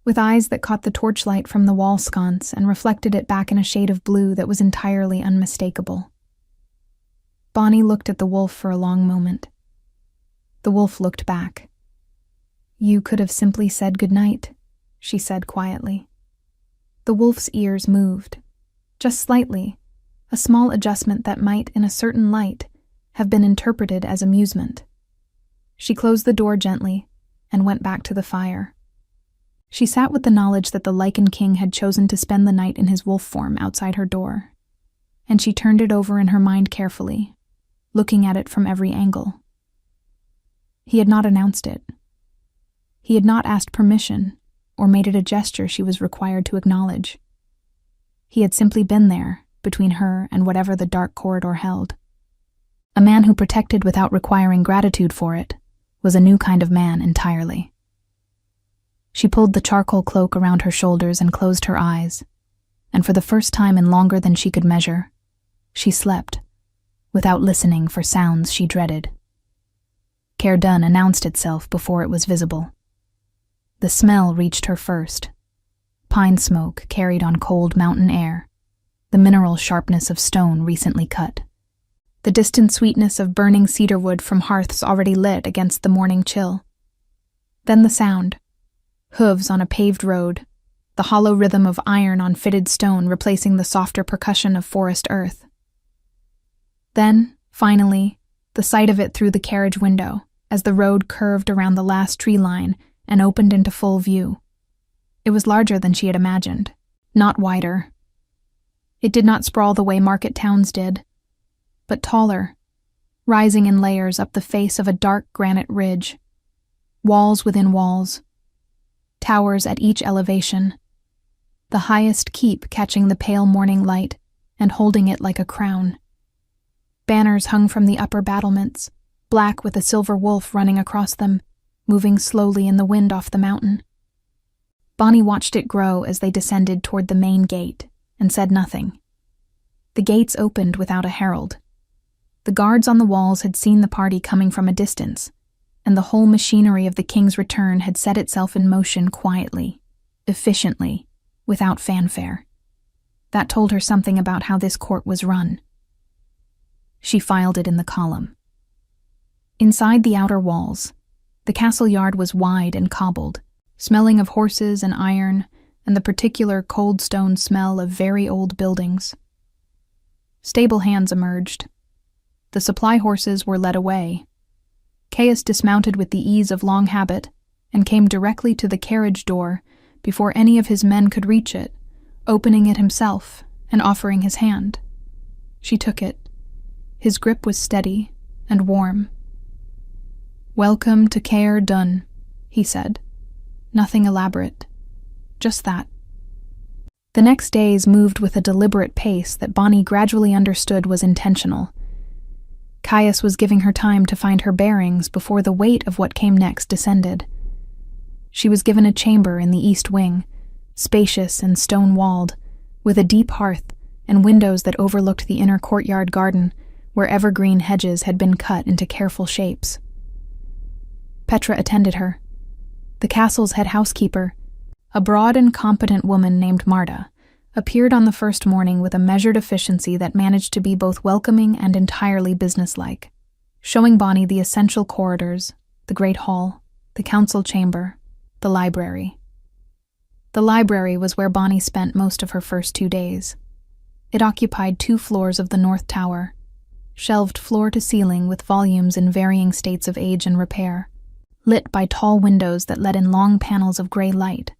with eyes that caught the torchlight from the wall sconce and reflected it back in a shade of blue that was entirely unmistakable. Bonnie looked at the wolf for a long moment. The wolf looked back. "You could have simply said goodnight," she said quietly. The wolf's ears moved, just slightly, a small adjustment that might, in a certain light, have been interpreted as amusement. She closed the door gently and went back to the fire. She sat with the knowledge that the Lycan king had chosen to spend the night in his wolf form outside her door, and she turned it over in her mind carefully, looking at it from every angle. He had not announced it. He had not asked permission or made it a gesture she was required to acknowledge. He had simply been there, between her and whatever the dark corridor held. A man who protected without requiring gratitude for it was a new kind of man entirely. She pulled the charcoal cloak around her shoulders and closed her eyes, and for the first time in longer than she could measure, she slept, without listening for sounds she dreaded. Care Done announced itself before it was visible. The smell reached her first. Pine smoke carried on cold mountain air, the mineral sharpness of stone recently cut, the distant sweetness of burning cedar wood from hearths already lit against the morning chill. Then the sound. Hooves on a paved road, the hollow rhythm of iron on fitted stone replacing the softer percussion of forest earth. Then, finally, the sight of it through the carriage window as the road curved around the last tree line and opened into full view. It was larger than she had imagined, not wider. It did not sprawl the way market towns did, but taller, rising in layers up the face of a dark granite ridge, walls within walls, towers at each elevation, the highest keep catching the pale morning light and holding it like a crown. Banners hung from the upper battlements, black with a silver wolf running across them, moving slowly in the wind off the mountain. Bonnie watched it grow as they descended toward the main gate and said nothing. The gates opened without a herald. The guards on the walls had seen the party coming from a distance, and the whole machinery of the king's return had set itself in motion quietly, efficiently, without fanfare. That told her something about how this court was run. She filed it in the column. Inside the outer walls, the castle yard was wide and cobbled, smelling of horses and iron and the particular cold stone smell of very old buildings. Stable hands emerged. The supply horses were led away. Caius dismounted with the ease of long habit and came directly to the carriage door before any of his men could reach it, opening it himself and offering his hand. She took it. His grip was steady and warm. "Welcome to Care Done," he said. Nothing elaborate. Just that. The next days moved with a deliberate pace that Bonnie gradually understood was intentional. Caius was giving her time to find her bearings before the weight of what came next descended. She was given a chamber in the east wing, spacious and stone-walled, with a deep hearth and windows that overlooked the inner courtyard garden, where evergreen hedges had been cut into careful shapes. Petra attended her. The castle's head housekeeper, a broad and competent woman named Marta, appeared on the first morning with a measured efficiency that managed to be both welcoming and entirely businesslike, showing Bonnie the essential corridors, the great hall, the council chamber, the library. The library was where Bonnie spent most of her first 2 days. It occupied 2 floors of the north tower, shelved floor to ceiling with volumes in varying states of age and repair, lit by tall windows that let in long panels of gray light.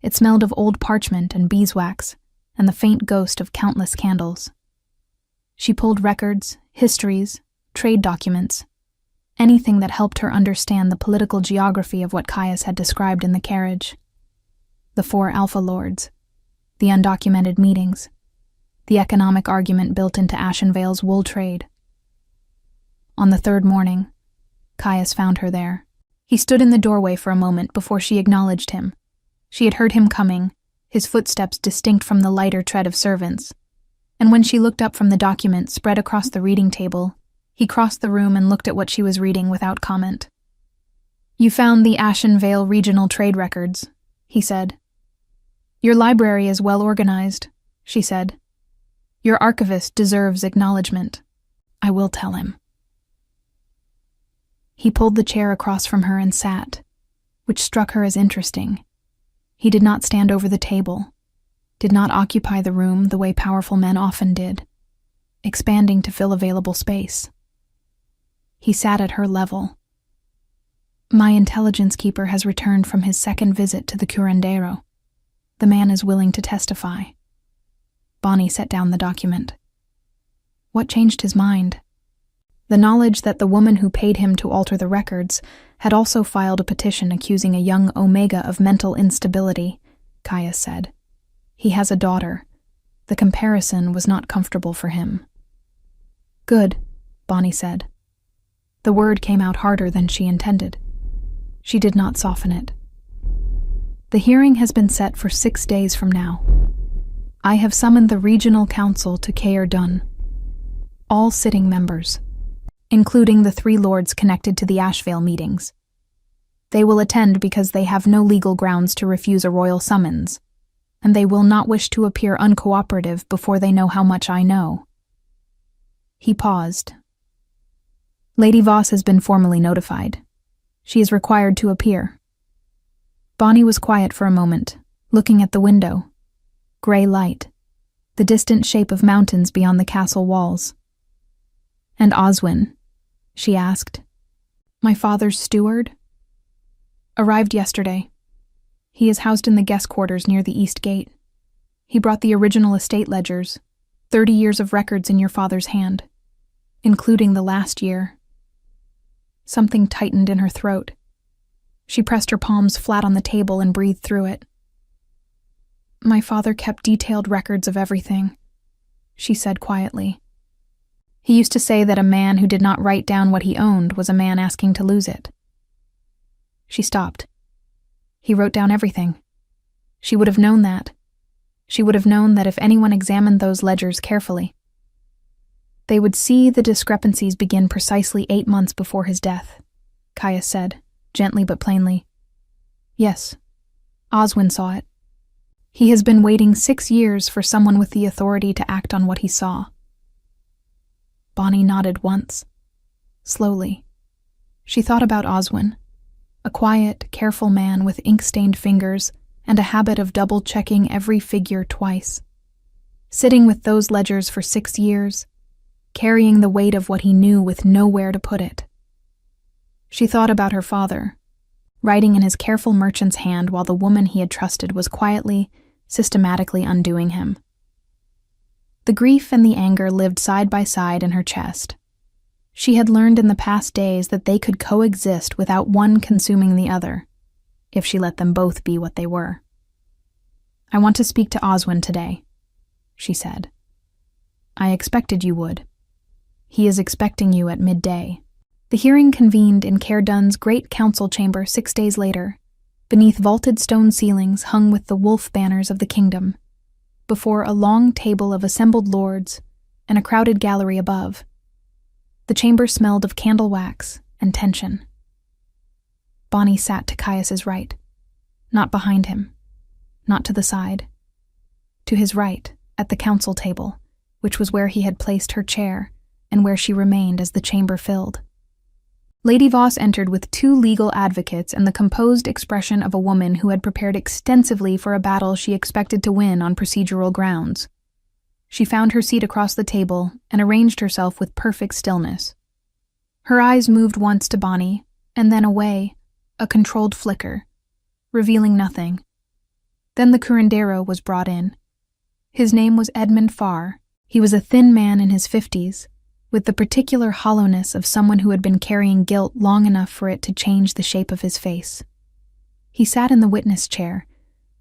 It smelled of old parchment and beeswax, and the faint ghost of countless candles. She pulled records, histories, trade documents, anything that helped her understand the political geography of what Caius had described in the carriage. The 4 Alpha Lords, the undocumented meetings, the economic argument built into Ashenvale's wool trade. On the 3rd morning, Caius found her there. He stood in the doorway for a moment before she acknowledged him. She had heard him coming, his footsteps distinct from the lighter tread of servants, and when she looked up from the document spread across the reading table, he crossed the room and looked at what she was reading without comment. "You found the Ashenvale regional trade records," he said. Your library is well organized, she said. Your archivist deserves acknowledgement. I will tell him. He pulled the chair across from her and sat, which struck her as interesting. He did not stand over the table, did not occupy the room the way powerful men often did, expanding to fill available space. He sat at her level. My intelligence keeper has returned from his second visit to the curandero. The man is willing to testify. Bonnie set down the document. What changed his mind? The knowledge that the woman who paid him to alter the records had also filed a petition accusing a young Omega of mental instability, Caius said. He has a daughter. The comparison was not comfortable for him. Good, Bonnie said. The word came out harder than she intended. She did not soften it. The hearing has been set for 6 days from now. I have summoned the regional council to Caer Dun. All sitting members, including the 3 lords connected to the Ashvale meetings. They will attend because they have no legal grounds to refuse a royal summons, and they will not wish to appear uncooperative before they know how much I know. He paused. Lady Voss has been formally notified. She is required to appear. Bonnie was quiet for a moment, looking at the window. Gray light, the distant shape of mountains beyond the castle walls. And Oswin, she asked. My father's steward? Arrived yesterday. He is housed in the guest quarters near the east gate. He brought the original estate ledgers, 30 years of records in your father's hand, including the last year. Something tightened in her throat. She pressed her palms flat on the table and breathed through it. My father kept detailed records of everything, she said quietly. He used to say that a man who did not write down what he owned was a man asking to lose it. She stopped. He wrote down everything. She would have known that. She would have known that if anyone examined those ledgers carefully, they would see the discrepancies begin precisely 8 months before his death, Caius said, gently but plainly. Yes, Oswin saw it. He has been waiting 6 years for someone with the authority to act on what he saw. Bonnie nodded once, slowly. She thought about Oswin, a quiet, careful man with ink-stained fingers and a habit of double-checking every figure twice. Sitting with those ledgers for 6 years, carrying the weight of what he knew with nowhere to put it. She thought about her father, writing in his careful merchant's hand while the woman he had trusted was quietly, systematically undoing him. The grief and the anger lived side by side in her chest. She had learned in the past days that they could coexist without one consuming the other, if she let them both be what they were. I want to speak to Oswin today, she said. I expected you would. He is expecting you at midday. The hearing convened in Caer Dun's great council chamber 6 days later, beneath vaulted stone ceilings hung with the wolf banners of the kingdom, before a long table of assembled lords and a crowded gallery above. The chamber smelled of candle wax and tension. Bonnie sat to Caius's right, not behind him, not to the side. To his right, at the council table, which was where he had placed her chair and where she remained as the chamber filled. Lady Voss entered with 2 legal advocates and the composed expression of a woman who had prepared extensively for a battle she expected to win on procedural grounds. She found her seat across the table and arranged herself with perfect stillness. Her eyes moved once to Bonnie, and then away, a controlled flicker, revealing nothing. Then the curandero was brought in. His name was Edmund Farr. He was a thin man in his 50s, with the particular hollowness of someone who had been carrying guilt long enough for it to change the shape of his face. He sat in the witness chair,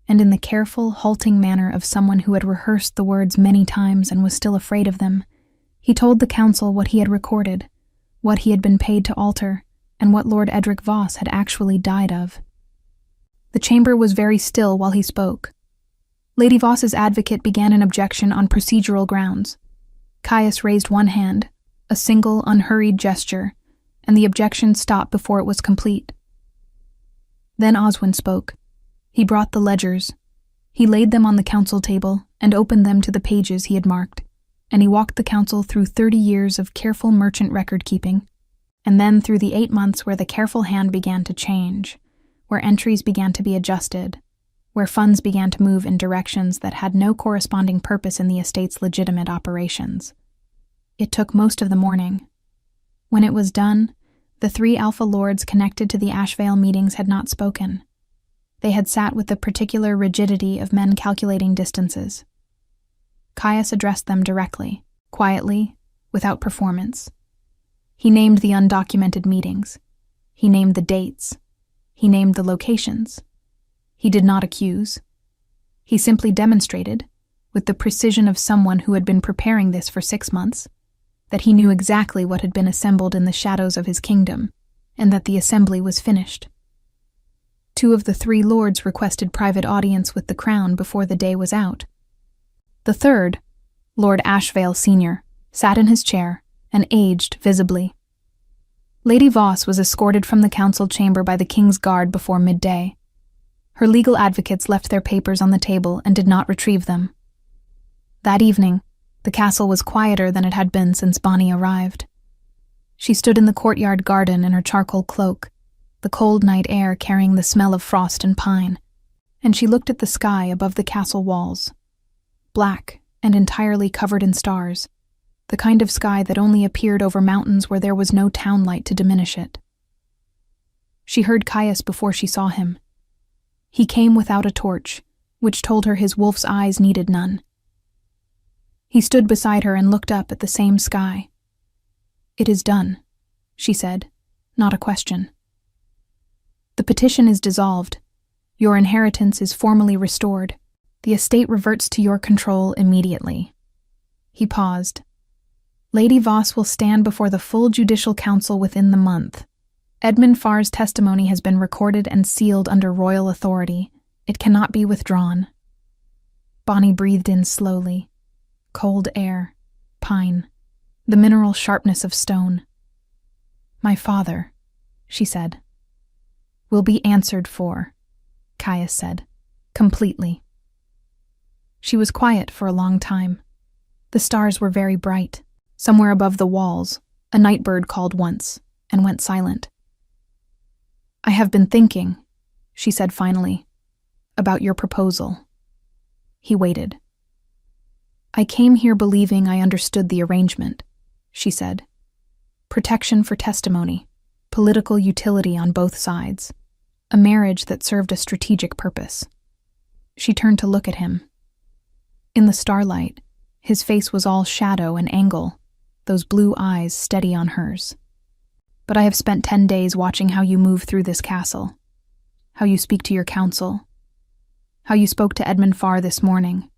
and in the careful, halting manner of someone who had rehearsed the words many times and was still afraid of them, he told the council what he had recorded, what he had been paid to alter, and what Lord Edric Voss had actually died of. The chamber was very still while he spoke. Lady Voss's advocate began an objection on procedural grounds. Caius raised one hand, a single, unhurried gesture, and the objection stopped before it was complete. Then Oswin spoke. He brought the ledgers. He laid them on the council table and opened them to the pages he had marked, and he walked the council through 30 years of careful merchant record-keeping, and then through the 8 months where the careful hand began to change, where entries began to be adjusted, where funds began to move in directions that had no corresponding purpose in the estate's legitimate operations. It took most of the morning. When it was done, the 3 Alpha Lords connected to the Ashvale meetings had not spoken. They had sat with the particular rigidity of men calculating distances. Caius addressed them directly, quietly, without performance. He named the undocumented meetings. He named the dates. He named the locations. He did not accuse. He simply demonstrated, with the precision of someone who had been preparing this for 6 months, that he knew exactly what had been assembled in the shadows of his kingdom, and that the assembly was finished. 2 of the 3 lords requested private audience with the crown before the day was out. The third, Lord Ashvale Sr., sat in his chair and aged visibly. Lady Voss was escorted from the council chamber by the king's guard before midday. Her legal advocates left their papers on the table and did not retrieve them. That evening, the castle was quieter than it had been since Bonnie arrived. She stood in the courtyard garden in her charcoal cloak, the cold night air carrying the smell of frost and pine, and she looked at the sky above the castle walls, black and entirely covered in stars, the kind of sky that only appeared over mountains where there was no town light to diminish it. She heard Caius before she saw him. He came without a torch, which told her his wolf's eyes needed none. He stood beside her and looked up at the same sky. "It is done," she said, not a question. "The petition is dissolved. Your inheritance is formally restored. The estate reverts to your control immediately." He paused. "Lady Voss will stand before the full judicial council within the month. Edmund Farr's testimony has been recorded and sealed under royal authority. It cannot be withdrawn." Bonnie breathed in slowly. Cold air, pine, the mineral sharpness of stone. "My father," she said. "Will be answered for," Caius said, "completely." She was quiet for a long time. The stars were very bright. Somewhere above the walls, a night bird called once and went silent. "I have been thinking," she said finally, "about your proposal." He waited. "I came here believing I understood the arrangement," she said. "Protection for testimony, political utility on both sides, a marriage that served a strategic purpose." She turned to look at him. In the starlight, his face was all shadow and angle, those blue eyes steady on hers. "But I have spent 10 days watching how you move through this castle, how you speak to your council, how you spoke to Edmund Farr this morning,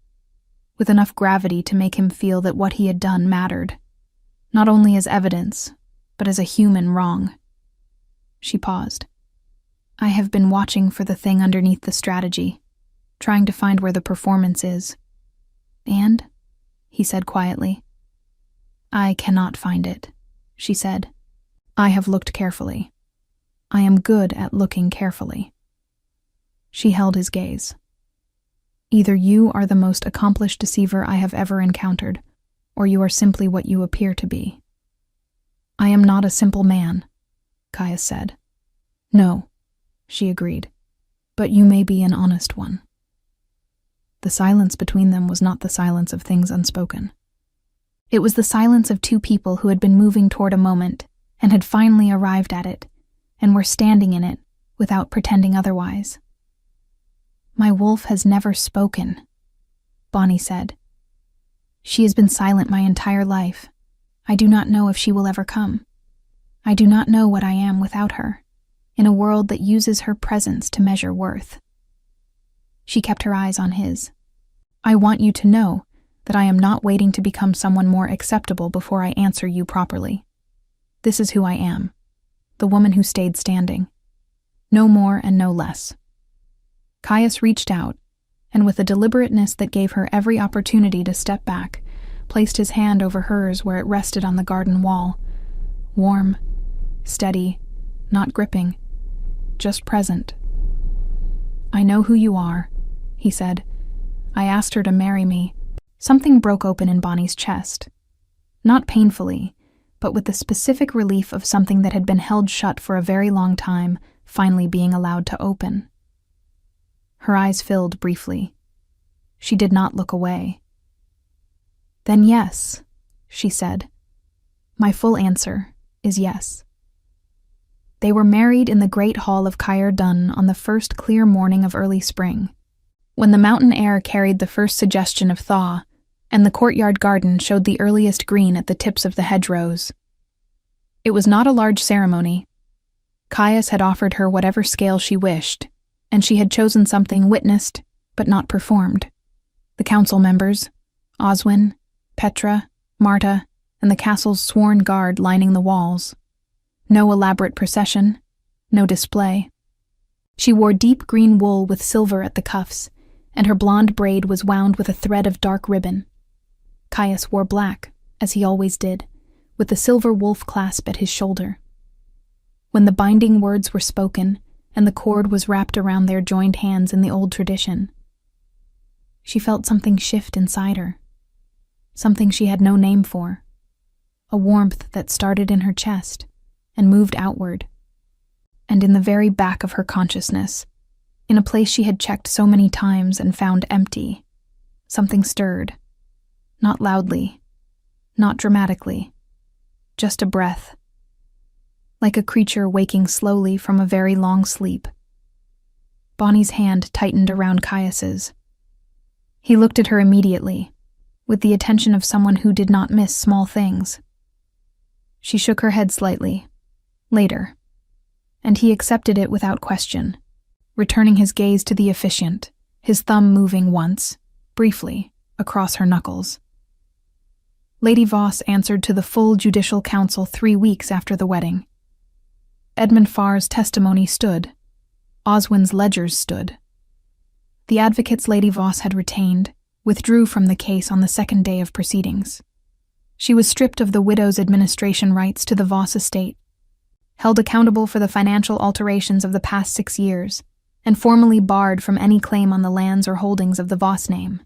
with enough gravity to make him feel that what he had done mattered, not only as evidence, but as a human wrong." She paused. "I have been watching for the thing underneath the strategy, trying to find where the performance is. And," he said quietly, "I cannot find it," she said. "I have looked carefully. I am good at looking carefully." She held his gaze. "Either you are the most accomplished deceiver I have ever encountered, or you are simply what you appear to be." "I am not a simple man," Caius said. "No," she agreed, "but you may be an honest one." The silence between them was not the silence of things unspoken. It was the silence of 2 people who had been moving toward a moment and had finally arrived at it, and were standing in it without pretending otherwise. "My wolf has never spoken," Bonnie said. "She has been silent my entire life. I do not know if she will ever come. I do not know what I am without her, in a world that uses her presence to measure worth." She kept her eyes on his. "I want you to know that I am not waiting to become someone more acceptable before I answer you properly. This is who I am, the woman who stayed standing. No more and no less." Caius reached out, and with a deliberateness that gave her every opportunity to step back, placed his hand over hers where it rested on the garden wall. Warm, steady, not gripping, just present. "I know who you are," he said. "I asked her to marry me." Something broke open in Bonnie's chest. Not painfully, but with the specific relief of something that had been held shut for a very long time finally being allowed to open. Her eyes filled briefly. She did not look away. "Then yes," she said. "My full answer is yes." They were married in the great hall of Caer Dun on the first clear morning of early spring, when the mountain air carried the first suggestion of thaw, and the courtyard garden showed the earliest green at the tips of the hedgerows. It was not a large ceremony. Caius had offered her whatever scale she wished, and she had chosen something witnessed, but not performed. The council members, Oswin, Petra, Marta, and the castle's sworn guard lining the walls. No elaborate procession, no display. She wore deep green wool with silver at the cuffs, and her blonde braid was wound with a thread of dark ribbon. Caius wore black, as he always did, with the silver wolf clasp at his shoulder. When the binding words were spoken, and the cord was wrapped around their joined hands in the old tradition, she felt something shift inside her, something she had no name for, a warmth that started in her chest and moved outward, and in the very back of her consciousness, in a place she had checked so many times and found empty, something stirred, not loudly, not dramatically, just a breath, like a creature waking slowly from a very long sleep. Bonnie's hand tightened around Caius's. He looked at her immediately, with the attention of someone who did not miss small things. She shook her head slightly, later, and he accepted it without question, returning his gaze to the officiant, his thumb moving once, briefly, across her knuckles. Lady Voss answered to the full judicial council 3 weeks after the wedding. Edmund Farr's testimony stood. Oswin's ledgers stood. The advocates Lady Voss had retained withdrew from the case on the second day of proceedings. She was stripped of the widow's administration rights to the Voss estate, held accountable for the financial alterations of the past 6 years, and formally barred from any claim on the lands or holdings of the Voss name.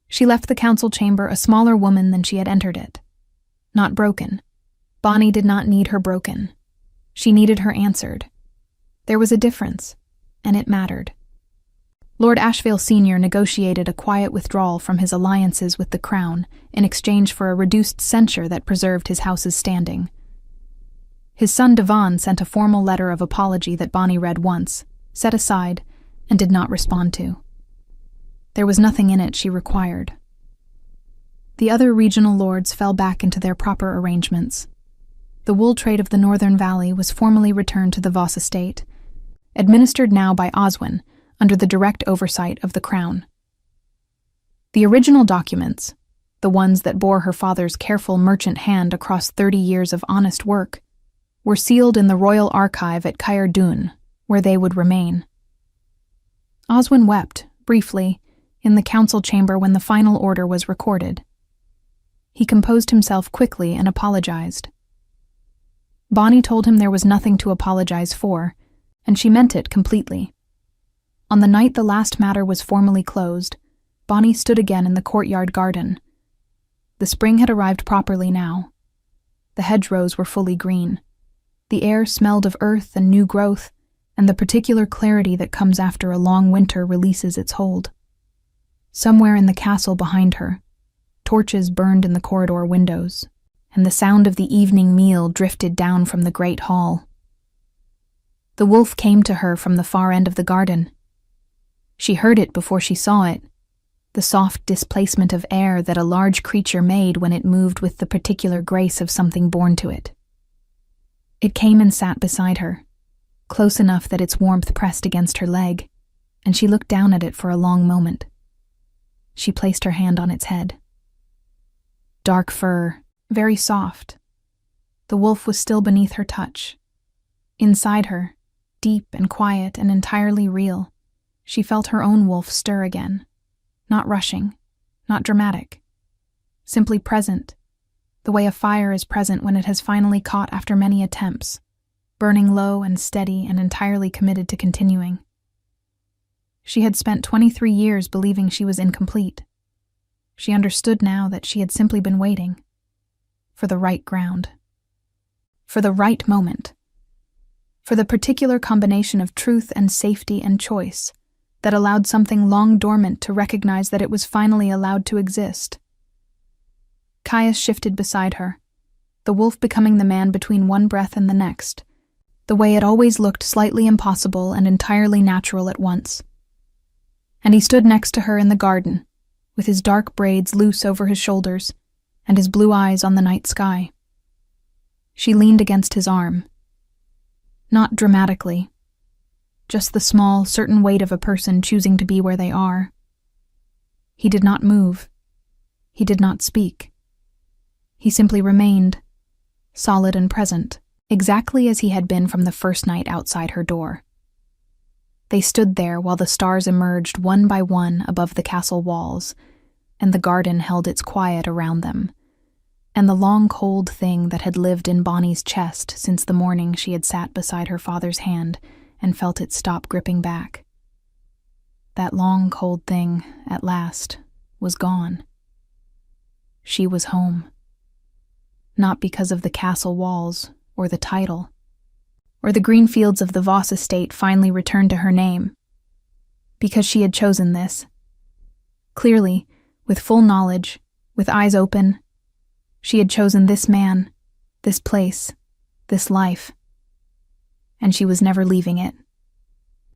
She left the council chamber a smaller woman than she had entered it. Not broken. Bonnie did not need her broken. She needed her answered. There was a difference, and it mattered. Lord Ashvale Sr. negotiated a quiet withdrawal from his alliances with the Crown in exchange for a reduced censure that preserved his house's standing. His son Devon sent a formal letter of apology that Bonnie read once, set aside, and did not respond to. There was nothing in it she required. The other regional lords fell back into their proper arrangements. The wool trade of the Northern Valley was formally returned to the Voss estate, administered now by Oswin, under the direct oversight of the Crown. The original documents, the ones that bore her father's careful merchant hand across 30 years of honest work, were sealed in the Royal Archive at Caer Dun, where they would remain. Oswin wept, briefly, in the council chamber when the final order was recorded. He composed himself quickly and apologized. Bonnie told him there was nothing to apologize for, and she meant it completely. On the night the last matter was formally closed, Bonnie stood again in the courtyard garden. The spring had arrived properly now. The hedgerows were fully green. The air smelled of earth and new growth, and the particular clarity that comes after a long winter releases its hold. Somewhere in the castle behind her, torches burned in the corridor windows, and the sound of the evening meal drifted down from the great hall. The wolf came to her from the far end of the garden. She heard it before she saw it, the soft displacement of air that a large creature made when it moved with the particular grace of something born to it. It came and sat beside her, close enough that its warmth pressed against her leg, and she looked down at it for a long moment. She placed her hand on its head. Dark fur, very soft. The wolf was still beneath her touch. Inside her, deep and quiet and entirely real, she felt her own wolf stir again, not rushing, not dramatic, simply present, the way a fire is present when it has finally caught after many attempts, burning low and steady and entirely committed to continuing. She had spent 23 years believing she was incomplete. She understood now that she had simply been waiting for the right ground, for the right moment, for the particular combination of truth and safety and choice that allowed something long dormant to recognize that it was finally allowed to exist. Caius shifted beside her, the wolf becoming the man between one breath and the next, the way it always looked slightly impossible and entirely natural at once. And he stood next to her in the garden, with his dark braids loose over his shoulders and his blue eyes on the night sky. She leaned against his arm. Not dramatically, just the small, certain weight of a person choosing to be where they are. He did not move. He did not speak. He simply remained, solid and present, exactly as he had been from the first night outside her door. They stood there while the stars emerged one by one above the castle walls, and the garden held its quiet around them, and the long cold thing that had lived in Bonnie's chest since the morning she had sat beside her father's hand and felt it stop gripping back. That long cold thing, at last, was gone. She was home. Not because of the castle walls, or the title, or the green fields of the Voss estate finally returned to her name, because she had chosen this. Clearly, with full knowledge, with eyes open, she had chosen this man, this place, this life, and she was never leaving it.